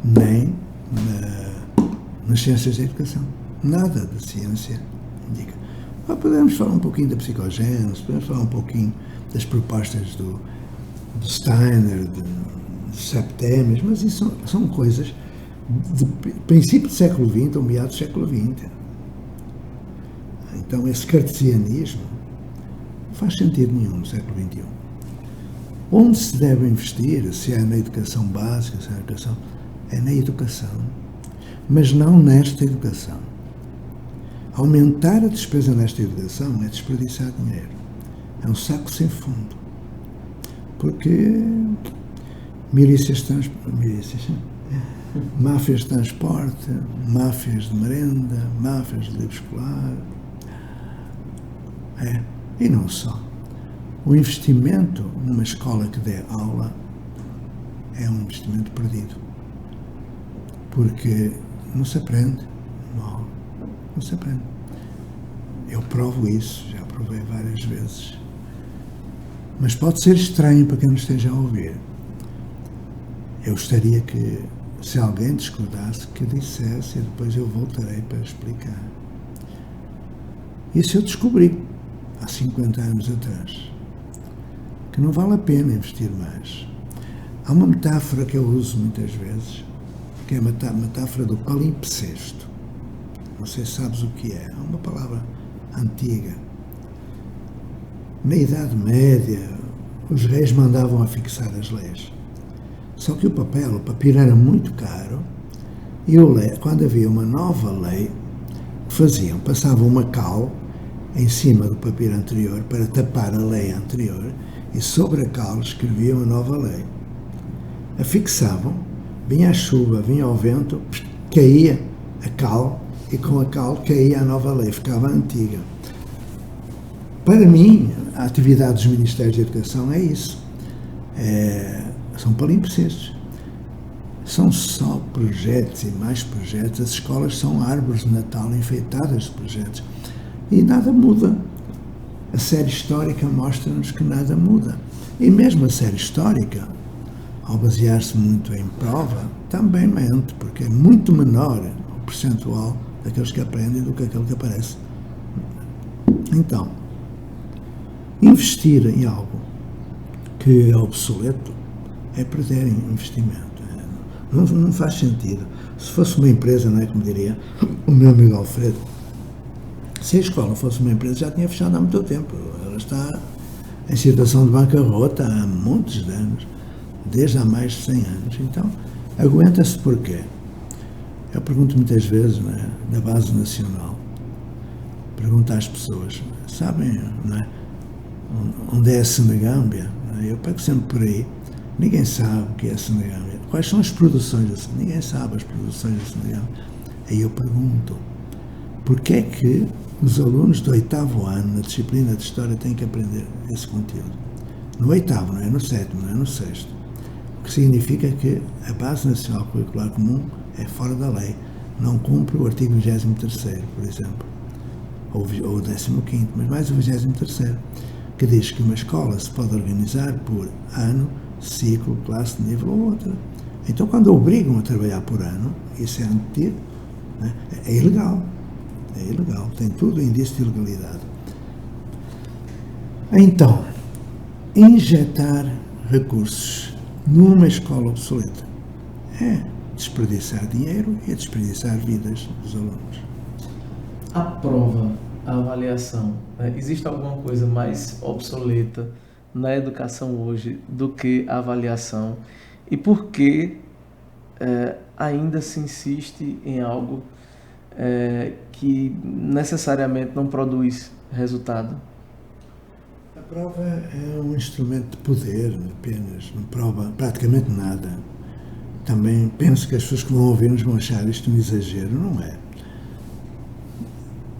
Speaker 8: nem nas ciências da educação. Nada de ciência indica. Podemos falar um pouquinho da psicogênese, podemos falar um pouquinho das propostas do Steiner, septêmios, mas isso são coisas de princípio do século XX ou meados do século XX. Então, esse cartesianismo não faz sentido nenhum no século XXI. Onde se deve investir, se é na educação básica, se é na educação, é na educação, mas não nesta educação. Aumentar a despesa nesta educação é desperdiçar dinheiro. É um saco sem fundo. Porque máfias de transporte, máfias de merenda, máfias de livro escolar. E não só. O investimento numa escola que dê aula é um investimento perdido. Porque não se aprende uma aula. Não se aprende. Eu provo isso, já provei várias vezes. Mas pode ser estranho para quem não esteja a ouvir. Eu gostaria que, se alguém discordasse, que dissesse e depois eu voltarei para explicar. Isso eu descobri há 50 anos atrás, que não vale a pena investir mais. Há uma metáfora que eu uso muitas vezes, que é a metáfora do palimpsesto. Não sei se sabes o que é uma palavra antiga. Na Idade Média, os reis mandavam a fixar as leis. Só que o papiro era muito caro, e quando havia uma nova lei, o que faziam? Passavam uma cal em cima do papiro anterior para tapar a lei anterior, e sobre a cal escreviam a nova lei. A fixavam, vinha a chuva, vinha o vento, caía a cal, e com a cal caía a nova lei, ficava a antiga. Para mim, a atividade dos Ministérios da Educação é isso. São palimpsestos. São só projetos e mais projetos. As escolas são árvores de Natal enfeitadas de projetos. E nada muda. A série histórica mostra-nos que nada muda. E mesmo a série histórica, ao basear-se muito em prova, também mente, porque é muito menor o percentual daqueles que aprendem do que aquele que aparece. Então, investir em algo que é obsoleto é perder investimento. Não faz sentido. Se fosse uma empresa, não é como diria o meu amigo Alfredo, se a escola fosse uma empresa já tinha fechado há muito tempo. Ela está em situação de bancarrota há muitos anos, desde há mais de 100 anos. Então, aguenta-se porquê? Eu pergunto muitas vezes, na base nacional, pergunto às pessoas, sabem, não é? Onde é a Senegâmbia? Eu pego sempre por aí. Ninguém sabe o que é a Senegâmbia. Quais são as produções da Senegâmbia? Ninguém sabe as produções da Senegâmbia. Aí eu pergunto, porquê é que os alunos do 8º ano, na disciplina de História, têm que aprender esse conteúdo? No 8º, não é no 7º, não é no 6º. O que significa que a Base Nacional Curricular Comum é fora da lei. Não cumpre o artigo 23º, por exemplo. Ou o 15º, mas mais o 23º. Que diz que uma escola se pode organizar por ano, ciclo, classe, nível ou outra. Então, quando obrigam a trabalhar por ano, isso é antigo, é ilegal. É ilegal, tem tudo indício de ilegalidade. Então, injetar recursos numa escola obsoleta é desperdiçar dinheiro e é desperdiçar vidas dos alunos.
Speaker 7: A prova, a avaliação, existe alguma coisa mais obsoleta na educação hoje do que a avaliação? E por que ainda se insiste em algo que necessariamente não produz resultado?
Speaker 8: A prova é um instrumento de poder apenas, não prova praticamente nada. Também penso que as pessoas que vão ouvir-nos vão achar isto um exagero, não é?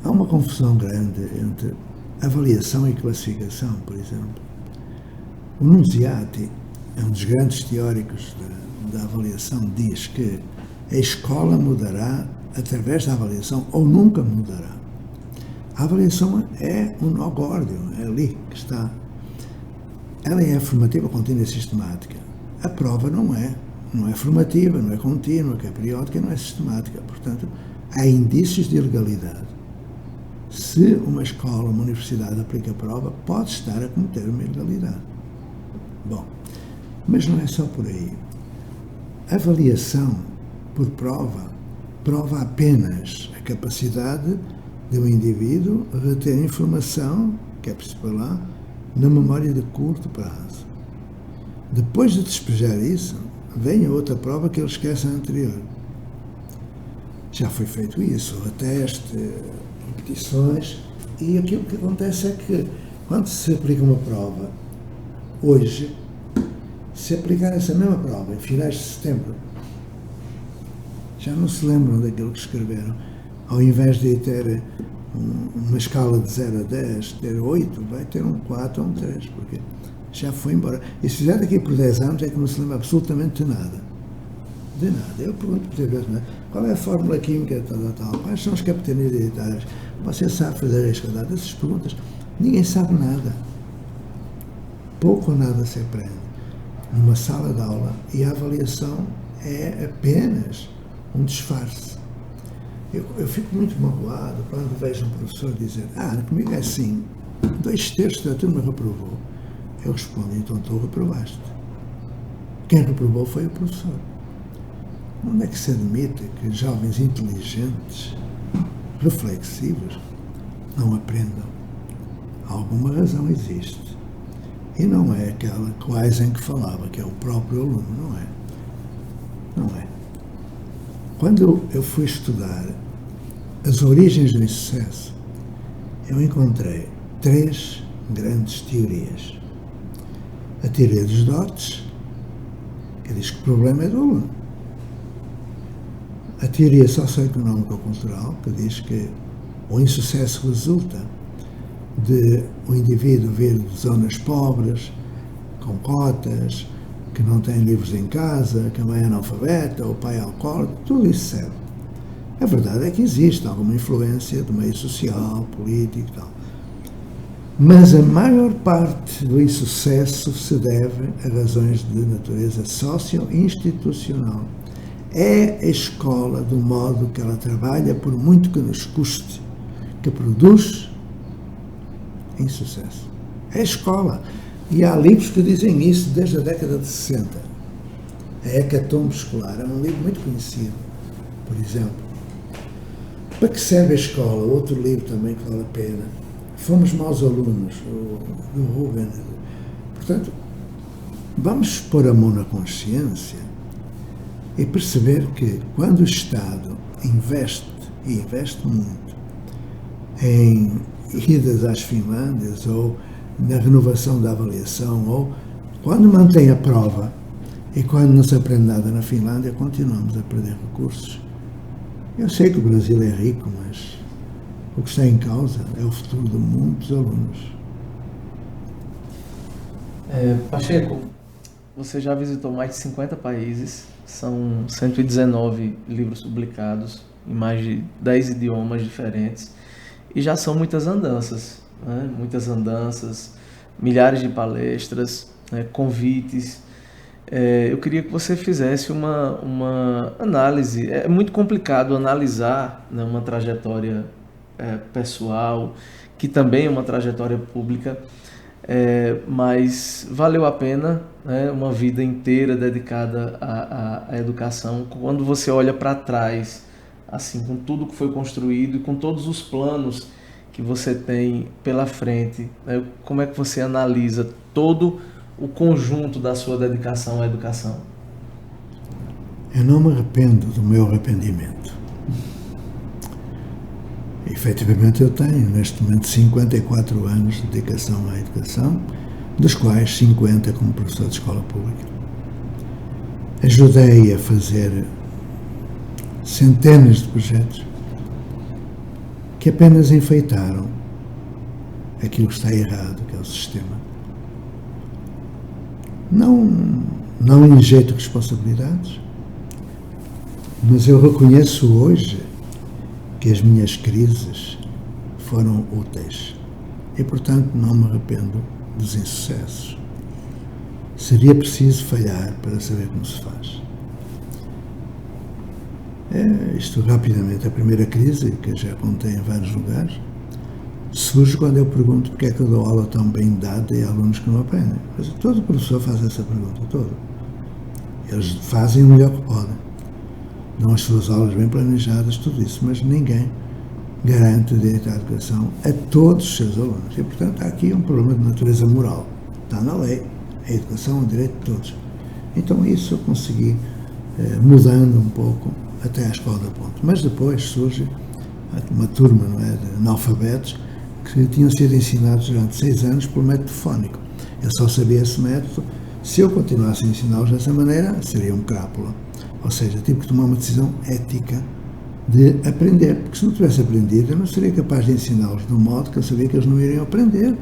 Speaker 8: Há uma confusão grande entre avaliação e classificação, por exemplo. O Nunziati, é um dos grandes teóricos da avaliação, diz que a escola mudará através da avaliação ou nunca mudará. A avaliação é um nó górdio, é ali que está. Ela é formativa, contínua e sistemática. A prova não é formativa, não é contínua, que é periódica, não é sistemática. Portanto, há indícios de ilegalidade. Se uma escola, uma universidade aplica a prova, pode estar a cometer uma ilegalidade. Bom, mas não é só por aí. avaliação por prova apenas a capacidade de um indivíduo reter informação, que é preciso para lá, na memória de curto prazo. Depois de despejar isso, vem a outra prova que ele esquece a anterior. Já foi feito isso, teste, repetições, e aquilo que acontece é que, quando se aplica uma prova, hoje, se aplicar essa mesma prova em finais de setembro, já não se lembram daquilo que escreveram. Ao invés de ter uma escala de 0 a 10, ter 8, vai ter um 4 ou um 3, porque já foi embora. E se fizer daqui por 10 anos é que não se lembra absolutamente de nada. De nada. Eu pergunto por vezes, qual é a fórmula química, tal, quais são os capitães hereditários? Você sabe fazer as quantidades dessas perguntas? Ninguém sabe nada. Pouco ou nada se aprende numa sala de aula, e a avaliação é apenas um disfarce. Eu fico muito magoado quando vejo um professor dizer: comigo é assim, 2/3 da turma reprovou. Eu respondo: então tu reprovaste. Quem reprovou foi o professor. Onde é que se admite que jovens inteligentes, reflexivos, não aprendam? Alguma razão existe. E não é aquela coisa em que falava, que é o próprio aluno, não é? Não é. Quando eu fui estudar as origens do insucesso, eu encontrei 3 grandes teorias. A teoria dos dotes, que diz que o problema é do aluno. A teoria socioeconómico-cultural, que diz que o insucesso resulta de o indivíduo vir de zonas pobres, com cotas, que não tem livros em casa, que a mãe é analfabeta, o pai é alcoólico, tudo isso serve. A verdade é que existe alguma influência do meio social, político e tal. Mas a maior parte do insucesso se deve a razões de natureza socio-institucional. É a escola, do modo que ela trabalha, por muito que nos custe, que produz insucesso. É a escola. E há livros que dizem isso desde a década de 60. A Hecatombe Escolar é um livro muito conhecido, por exemplo. Para que serve a escola? Outro livro também que vale a pena. Fomos maus alunos, do Ruben. Portanto, vamos pôr a mão na consciência e perceber que quando o Estado investe, e investe muito, em idas às Finlândias ou na renovação da avaliação, ou quando mantém a prova e quando não se aprende nada na Finlândia, continuamos a perder recursos. Eu sei que o Brasil é rico, mas o que está em causa é o futuro de muitos alunos.
Speaker 7: Pacheco, você já visitou mais de 50 países, são 119 livros publicados em mais de 10 idiomas diferentes, e já são muitas andanças, né? Muitas andanças, milhares de palestras, né? Convites. Eu queria que você fizesse uma análise. É muito complicado analisar, né, uma trajetória pessoal, que também é uma trajetória pública, mas valeu a pena, né, uma vida inteira dedicada à educação. Quando você olha para trás, assim, com tudo que foi construído e com todos os planos que você tem pela frente, né, como é que você analisa todo o conjunto da sua dedicação à educação?
Speaker 8: Eu não me arrependo do meu arrependimento. Efetivamente, eu tenho, neste momento, 54 anos de dedicação à educação, dos quais 50 como professor de escola pública. Ajudei a fazer centenas de projetos que apenas enfeitaram aquilo que está errado, que é o sistema. Não injeto responsabilidades, mas eu reconheço hoje que as minhas crises foram úteis e, portanto, não me arrependo dos insucessos. Seria preciso falhar para saber como se faz. Isto rapidamente, a primeira crise, que eu já contei em vários lugares, surge quando eu pergunto porque é que eu dou aula tão bem dada e há alunos que não aprendem. Mas todo professor faz essa pergunta, todo. Eles fazem o melhor que podem. Dão as suas aulas bem planejadas, tudo isso, mas ninguém garante o direito à educação a todos os seus alunos. E, portanto, há aqui um problema de natureza moral. Está na lei. A educação é um direito de todos. Então, isso eu consegui, mudando um pouco, até à escola da ponte. Mas depois surge uma turma, não é, de analfabetos que tinham sido ensinados durante 6 anos pelo método fónico. Eu só sabia esse método. Se eu continuasse a ensiná-los dessa maneira, seria um crápula. Ou seja, tive que tomar uma decisão ética de aprender, porque se não tivesse aprendido, eu não seria capaz de ensiná-los de um modo que eu sabia que eles não iriam aprender.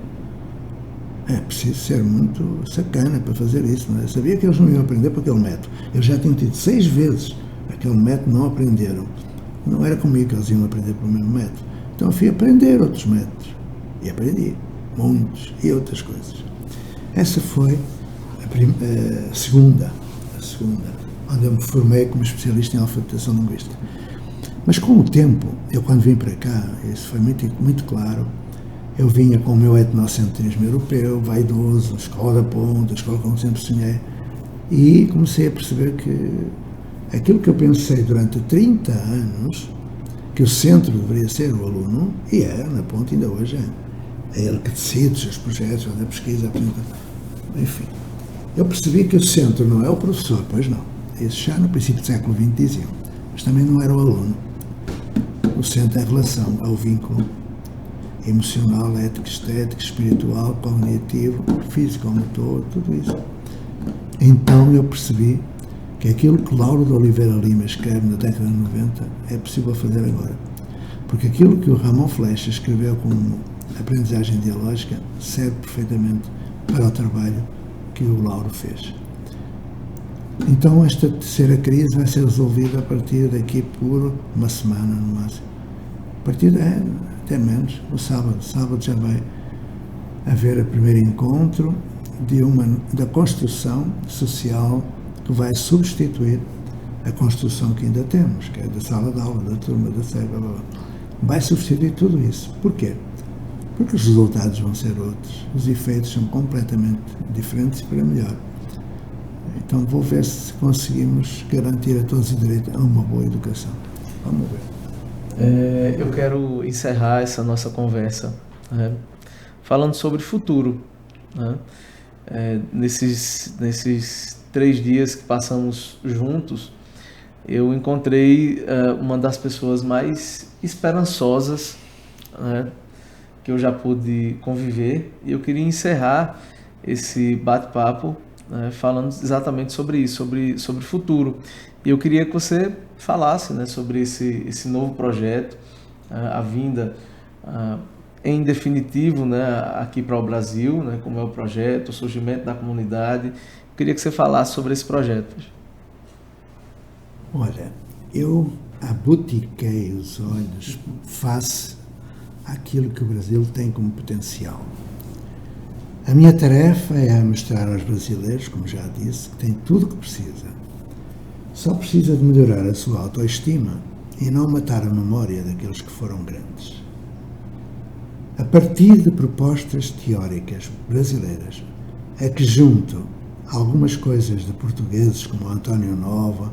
Speaker 8: É preciso ser muito sacana para fazer isso, não é? Eu sabia que eles não iam aprender por aquele método. Eles já tinham tido 6 vezes aquele método, não aprenderam. Não era comigo que eles iam aprender pelo mesmo método. Então eu fui aprender outros métodos. E aprendi muitos e outras coisas. Essa foi a segunda, onde eu me formei como especialista em alfabetização linguística. Mas com o tempo, eu quando vim para cá, isso foi muito, muito claro, eu vinha com o meu etnocentrismo europeu, vaidoso, escola da ponta, escola como sempre sonhei, e comecei a perceber que aquilo que eu pensei durante 30 anos, que o centro deveria ser o aluno, e é, na ponta ainda hoje é. É ele que decide os seus projetos, a pesquisa, a apresentação, enfim. Eu percebi que o centro não é o professor, pois não. Isso já no princípio do século XX diziam, mas também não era o aluno. O centro é a relação, é o vínculo emocional, ético, estético, espiritual, cognitivo, físico, motor, tudo isso. Então eu percebi que aquilo que Lauro de Oliveira Lima escreve na década de 90 é possível fazer agora. Porque aquilo que o Ramon Flecha escreveu como aprendizagem dialógica serve perfeitamente para o trabalho que o Lauro fez. Então esta terceira crise vai ser resolvida a partir daqui por uma semana no máximo. A partir até menos, no sábado. Sábado já vai haver o primeiro encontro da construção social que vai substituir a construção que ainda temos, que é da sala de aula, da turma, da série, blá, blá, blá. Vai substituir tudo isso. Porquê? Porque os resultados vão ser outros. Os efeitos são completamente diferentes para melhor. Então vou ver se conseguimos garantir a todos o direito a uma boa educação. Vamos ver.
Speaker 7: Eu quero encerrar essa nossa conversa, né, falando sobre futuro. Né? Nesses 3 dias que passamos juntos, eu encontrei uma das pessoas mais esperançosas, né, que eu já pude conviver, e eu queria encerrar esse bate-papo falando exatamente sobre isso, sobre futuro. E eu queria que você falasse, né, sobre esse novo projeto, a vinda em definitivo, né, aqui para o Brasil, né, como é o projeto, o surgimento da comunidade. Eu queria que você falasse sobre esse projeto.
Speaker 8: Olha, eu abutiquei os olhos face àquilo que o Brasil tem como potencial. A minha tarefa é mostrar aos brasileiros, como já disse, que tem tudo o que precisa. Só precisa de melhorar a sua autoestima e não matar a memória daqueles que foram grandes. A partir de propostas teóricas brasileiras, é que junto algumas coisas de portugueses como o António Nova,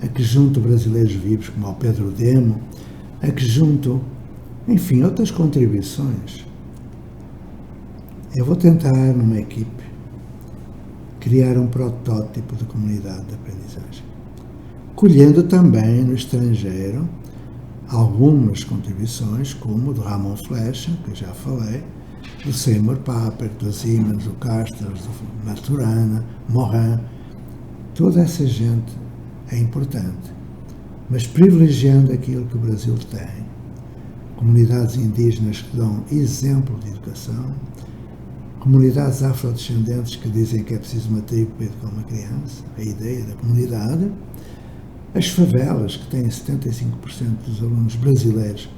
Speaker 8: a que junto brasileiros vivos como o Pedro Demo, a que junto, enfim, outras contribuições, eu vou tentar, numa equipe, criar um protótipo de comunidade de aprendizagem, colhendo também no estrangeiro algumas contribuições, como do Ramon Flecha, que eu já falei, do Seymour Papert, do Siemens, do Casters, do Maturana, Morin. Toda essa gente é importante, mas privilegiando aquilo que o Brasil tem. Comunidades indígenas que dão exemplo de educação, comunidades afrodescendentes que dizem que é preciso uma tribo para educar uma criança, a ideia da comunidade, as favelas, que têm 75% dos alunos brasileiros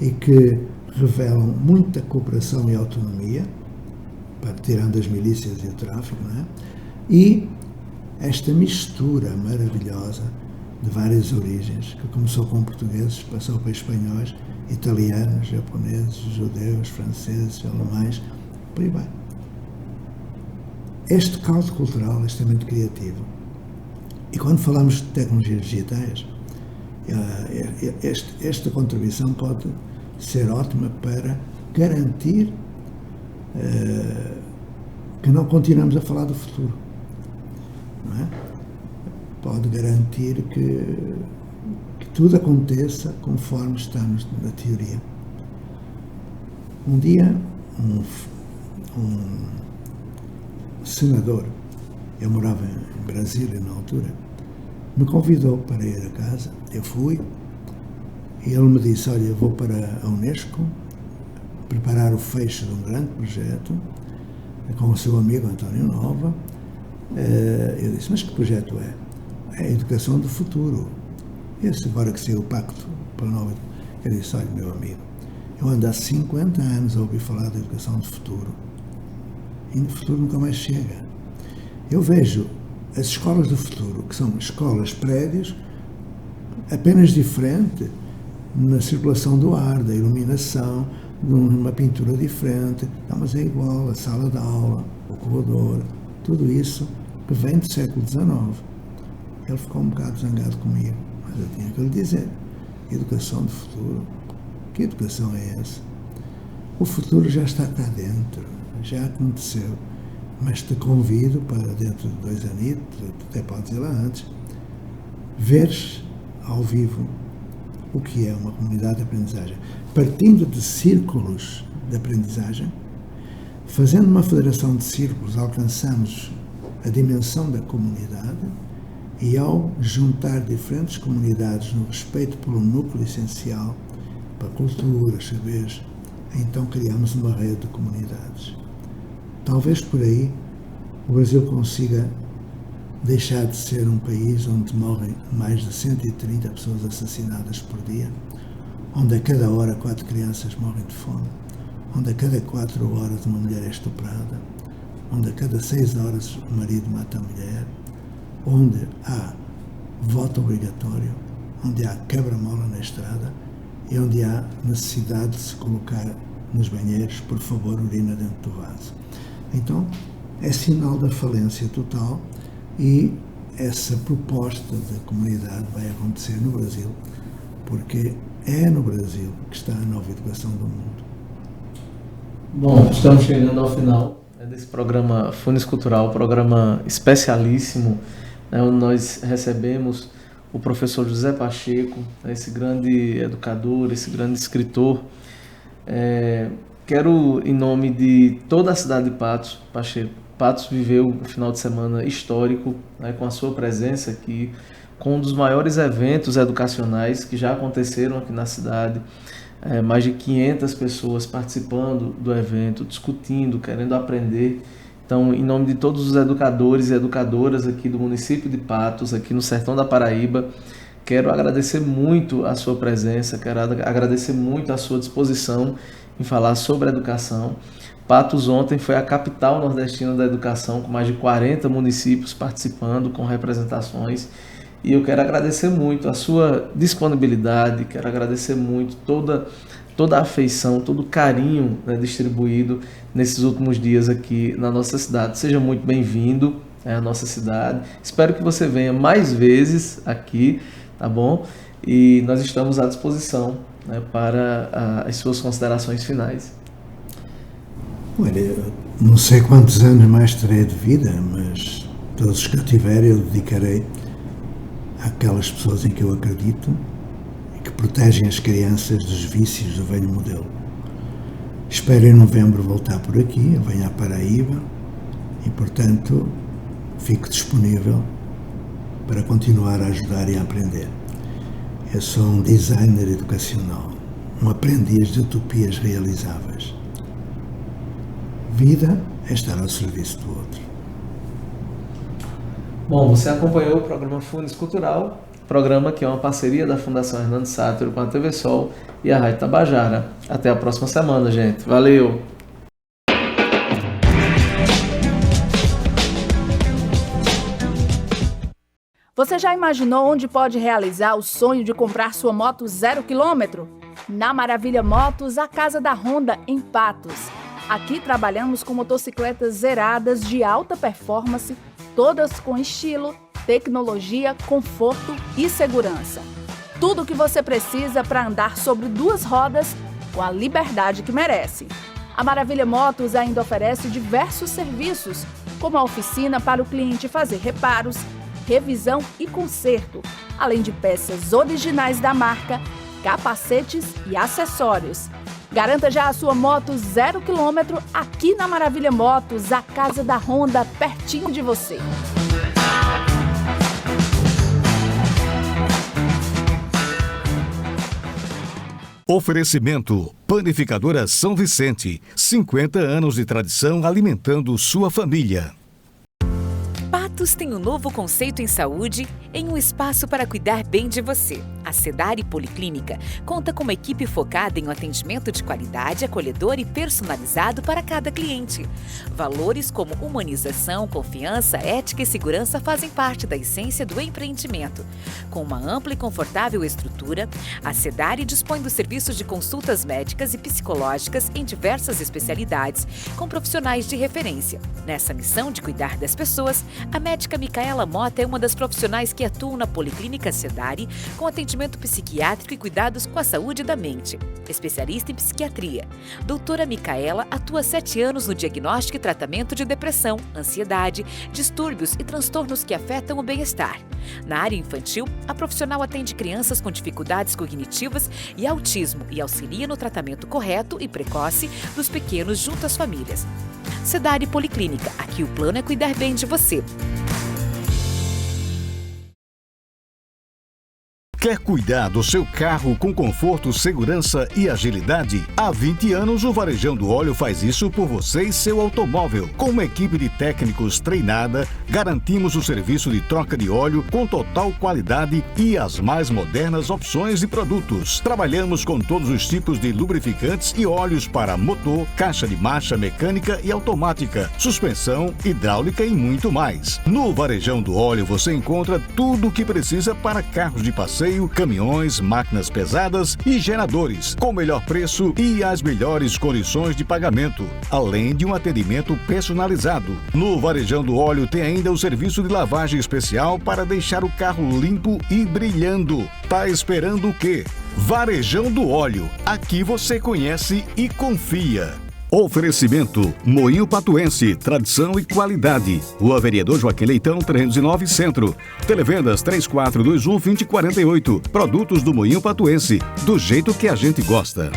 Speaker 8: e que revelam muita cooperação e autonomia, tirando as milícias e o tráfico, não é? E esta mistura maravilhosa de várias origens, que começou com portugueses, passou para espanhóis, italianos, japoneses, judeus, franceses, alemães, por aí vai. Este caldo cultural é extremamente criativo. E quando falamos de tecnologias digitais, esta contribuição pode ser ótima para garantir que não continuamos a falar do futuro. Não é? Pode garantir que tudo aconteça conforme estamos na teoria. Um dia, um senador, eu morava em Brasília na altura, me convidou para ir a casa. Eu fui e ele me disse: olha, eu vou para a Unesco preparar o fecho de um grande projeto com o seu amigo António Nova. Eu disse: mas que projeto é? É a educação do futuro. Esse, agora que saiu o Pacto para a Nova. Eu disse: olha, meu amigo, eu ando há 50 anos a ouvir falar da educação do futuro e no futuro nunca mais chega. Eu vejo as escolas do futuro, que são escolas, prédios, apenas diferente na circulação do ar, da iluminação, numa pintura diferente. Não, mas é igual, a sala de aula, o corredor, tudo isso que vem do século XIX. Ele ficou um bocado zangado comigo, mas eu tinha que lhe dizer: educação do futuro, que educação é essa? O futuro já está cá dentro, já aconteceu. Mas te convido para, dentro de 2 anitos, até podes ir lá antes, veres ao vivo o que é uma comunidade de aprendizagem. Partindo de círculos de aprendizagem, fazendo uma federação de círculos, alcançamos a dimensão da comunidade, e ao juntar diferentes comunidades no respeito pelo núcleo essencial, para culturas, saberes, então criamos uma rede de comunidades. Talvez por aí o Brasil consiga deixar de ser um país onde morrem mais de 130 pessoas assassinadas por dia, onde a cada hora 4 crianças morrem de fome, onde a cada 4 horas uma mulher é estuprada, onde a cada 6 horas o marido mata a mulher, onde há voto obrigatório, onde há quebra-mola na estrada e onde há necessidade de se colocar nos banheiros, por favor, urina dentro do vaso. Então, é sinal da falência total, e essa proposta da comunidade vai acontecer no Brasil, porque é no Brasil que está a nova educação do mundo.
Speaker 7: Bom, estamos chegando ao final desse programa Funes Cultural, programa especialíssimo, onde nós recebemos o professor José Pacheco, esse grande educador, esse grande escritor. Quero, em nome de toda a cidade de Patos, Patos viveu um final de semana histórico, com a sua presença aqui, com um dos maiores eventos educacionais que já aconteceram aqui na cidade. Mais de 500 pessoas participando do evento, discutindo, querendo aprender. Então, em nome de todos os educadores e educadoras aqui do município de Patos, aqui no sertão da Paraíba, quero agradecer muito a sua presença, quero agradecer muito a sua disposição em falar sobre a educação. Patos ontem foi a capital nordestina da educação, com mais de 40 municípios participando, com representações. E eu quero agradecer muito a sua disponibilidade, quero agradecer muito toda a afeição, todo o carinho, distribuído nesses últimos dias aqui na nossa cidade. Seja muito bem-vindo à nossa cidade. Espero que você venha mais vezes aqui, tá bom? E nós estamos à disposição para as suas considerações finais.
Speaker 8: Olha, eu não sei quantos anos mais terei de vida, mas todos os que eu tiver eu dedicarei àquelas pessoas em que eu acredito e que protegem as crianças dos vícios do velho modelo. Espero em novembro voltar por aqui, eu venho à Paraíba e, portanto, fico disponível para continuar a ajudar e a aprender. Eu sou um designer educacional, um aprendiz de utopias realizáveis. Vida é estar ao serviço do outro.
Speaker 7: Bom, você acompanhou o programa Funes Cultural, programa que é uma parceria da Fundação Hernando Sátiro com a TV Sol e a Rádio Tabajara. Até a próxima semana, gente. Valeu!
Speaker 6: Você já imaginou onde pode realizar o sonho de comprar sua moto 0 km? Na Maravilha Motos, a casa da Honda, em Patos. Aqui trabalhamos com motocicletas zeradas de alta performance, todas com estilo, tecnologia, conforto e segurança. Tudo o que você precisa para andar sobre duas rodas com a liberdade que merece. A Maravilha Motos ainda oferece diversos serviços, como a oficina para o cliente fazer reparos, revisão e conserto, além de peças originais da marca, capacetes e acessórios. Garanta já a sua moto 0 km aqui na Maravilha Motos, a casa da Honda, pertinho de você.
Speaker 5: Oferecimento: Panificadora São Vicente, 50 anos de tradição alimentando sua família.
Speaker 9: Patos tem um novo conceito em saúde, em um espaço para cuidar bem de você. A Sedare Policlínica conta com uma equipe focada em um atendimento de qualidade, acolhedor e personalizado para cada cliente. Valores como humanização, confiança, ética e segurança fazem parte da essência do empreendimento. Com uma ampla e confortável estrutura, a Sedare dispõe dos serviços de consultas médicas e psicológicas em diversas especialidades, com profissionais de referência. Nessa missão de cuidar das pessoas, a médica Micaela Mota é uma das profissionais que atuam na Policlínica Sedare, com atendimento psiquiátrico e cuidados com a saúde da mente. Especialista em psiquiatria, doutora Micaela atua há 7 anos no diagnóstico e tratamento de depressão, ansiedade, distúrbios e transtornos que afetam o bem-estar. Na área infantil, a profissional atende crianças com dificuldades cognitivas e autismo e auxilia no tratamento correto e precoce dos pequenos junto às famílias. Sedare Policlínica, aqui o plano é cuidar bem de você.
Speaker 5: Quer cuidar do seu carro com conforto, segurança e agilidade? Há 20 anos o Varejão do Óleo faz isso por você e seu automóvel. Com uma equipe de técnicos treinada, garantimos o serviço de troca de óleo com total qualidade e as mais modernas opções de produtos. Trabalhamos com todos os tipos de lubrificantes e óleos para motor, caixa de marcha mecânica e automática, suspensão, hidráulica e muito mais. No Varejão do Óleo você encontra tudo o que precisa para carros de passeio, caminhões, máquinas pesadas e geradores, com o melhor preço e as melhores condições de pagamento, além de um atendimento personalizado. No Varejão do Óleo tem ainda o serviço de lavagem especial para deixar o carro limpo e brilhando. Tá esperando o quê? Varejão do Óleo. Aqui você conhece e confia. Oferecimento: Moinho Patuense, tradição e qualidade. Rua Vereador Joaquim Leitão, 309 Centro. Televendas 3421-2048. Produtos do Moinho Patuense, do jeito que a gente gosta.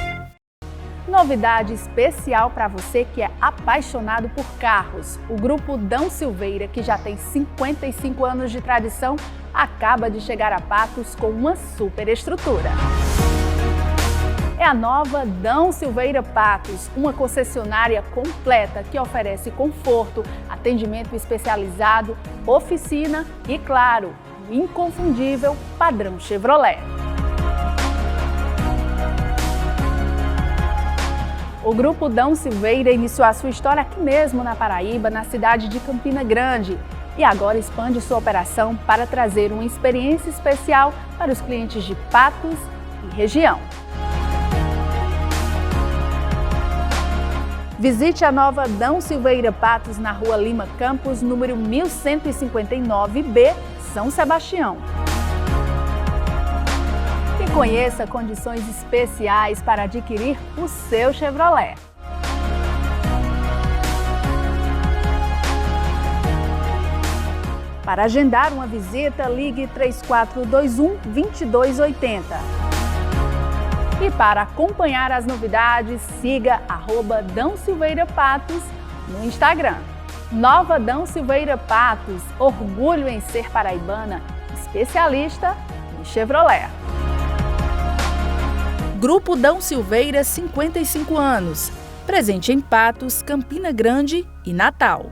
Speaker 6: Novidade especial para você que é apaixonado por carros. O Grupo Dão Silveira, que já tem 55 anos de tradição, acaba de chegar a Patos com uma super estrutura. É a nova Dão Silveira Patos, uma concessionária completa que oferece conforto, atendimento especializado, oficina e, claro, o inconfundível padrão Chevrolet. O Grupo Dão Silveira iniciou a sua história aqui mesmo na Paraíba, na cidade de Campina Grande, e agora expande sua operação para trazer uma experiência especial para os clientes de Patos e região. Visite a nova Dão Silveira Patos na Rua Lima Campos, número 1159B, São Sebastião. E conheça condições especiais para adquirir o seu Chevrolet. Para agendar uma visita, ligue 3421-2280. E para acompanhar as novidades, siga @Dão Silveira Patos no Instagram. Nova Dão Silveira Patos, orgulho em ser paraibana, especialista em Chevrolet. Grupo Dão Silveira, 55 anos. Presente em Patos, Campina Grande e Natal.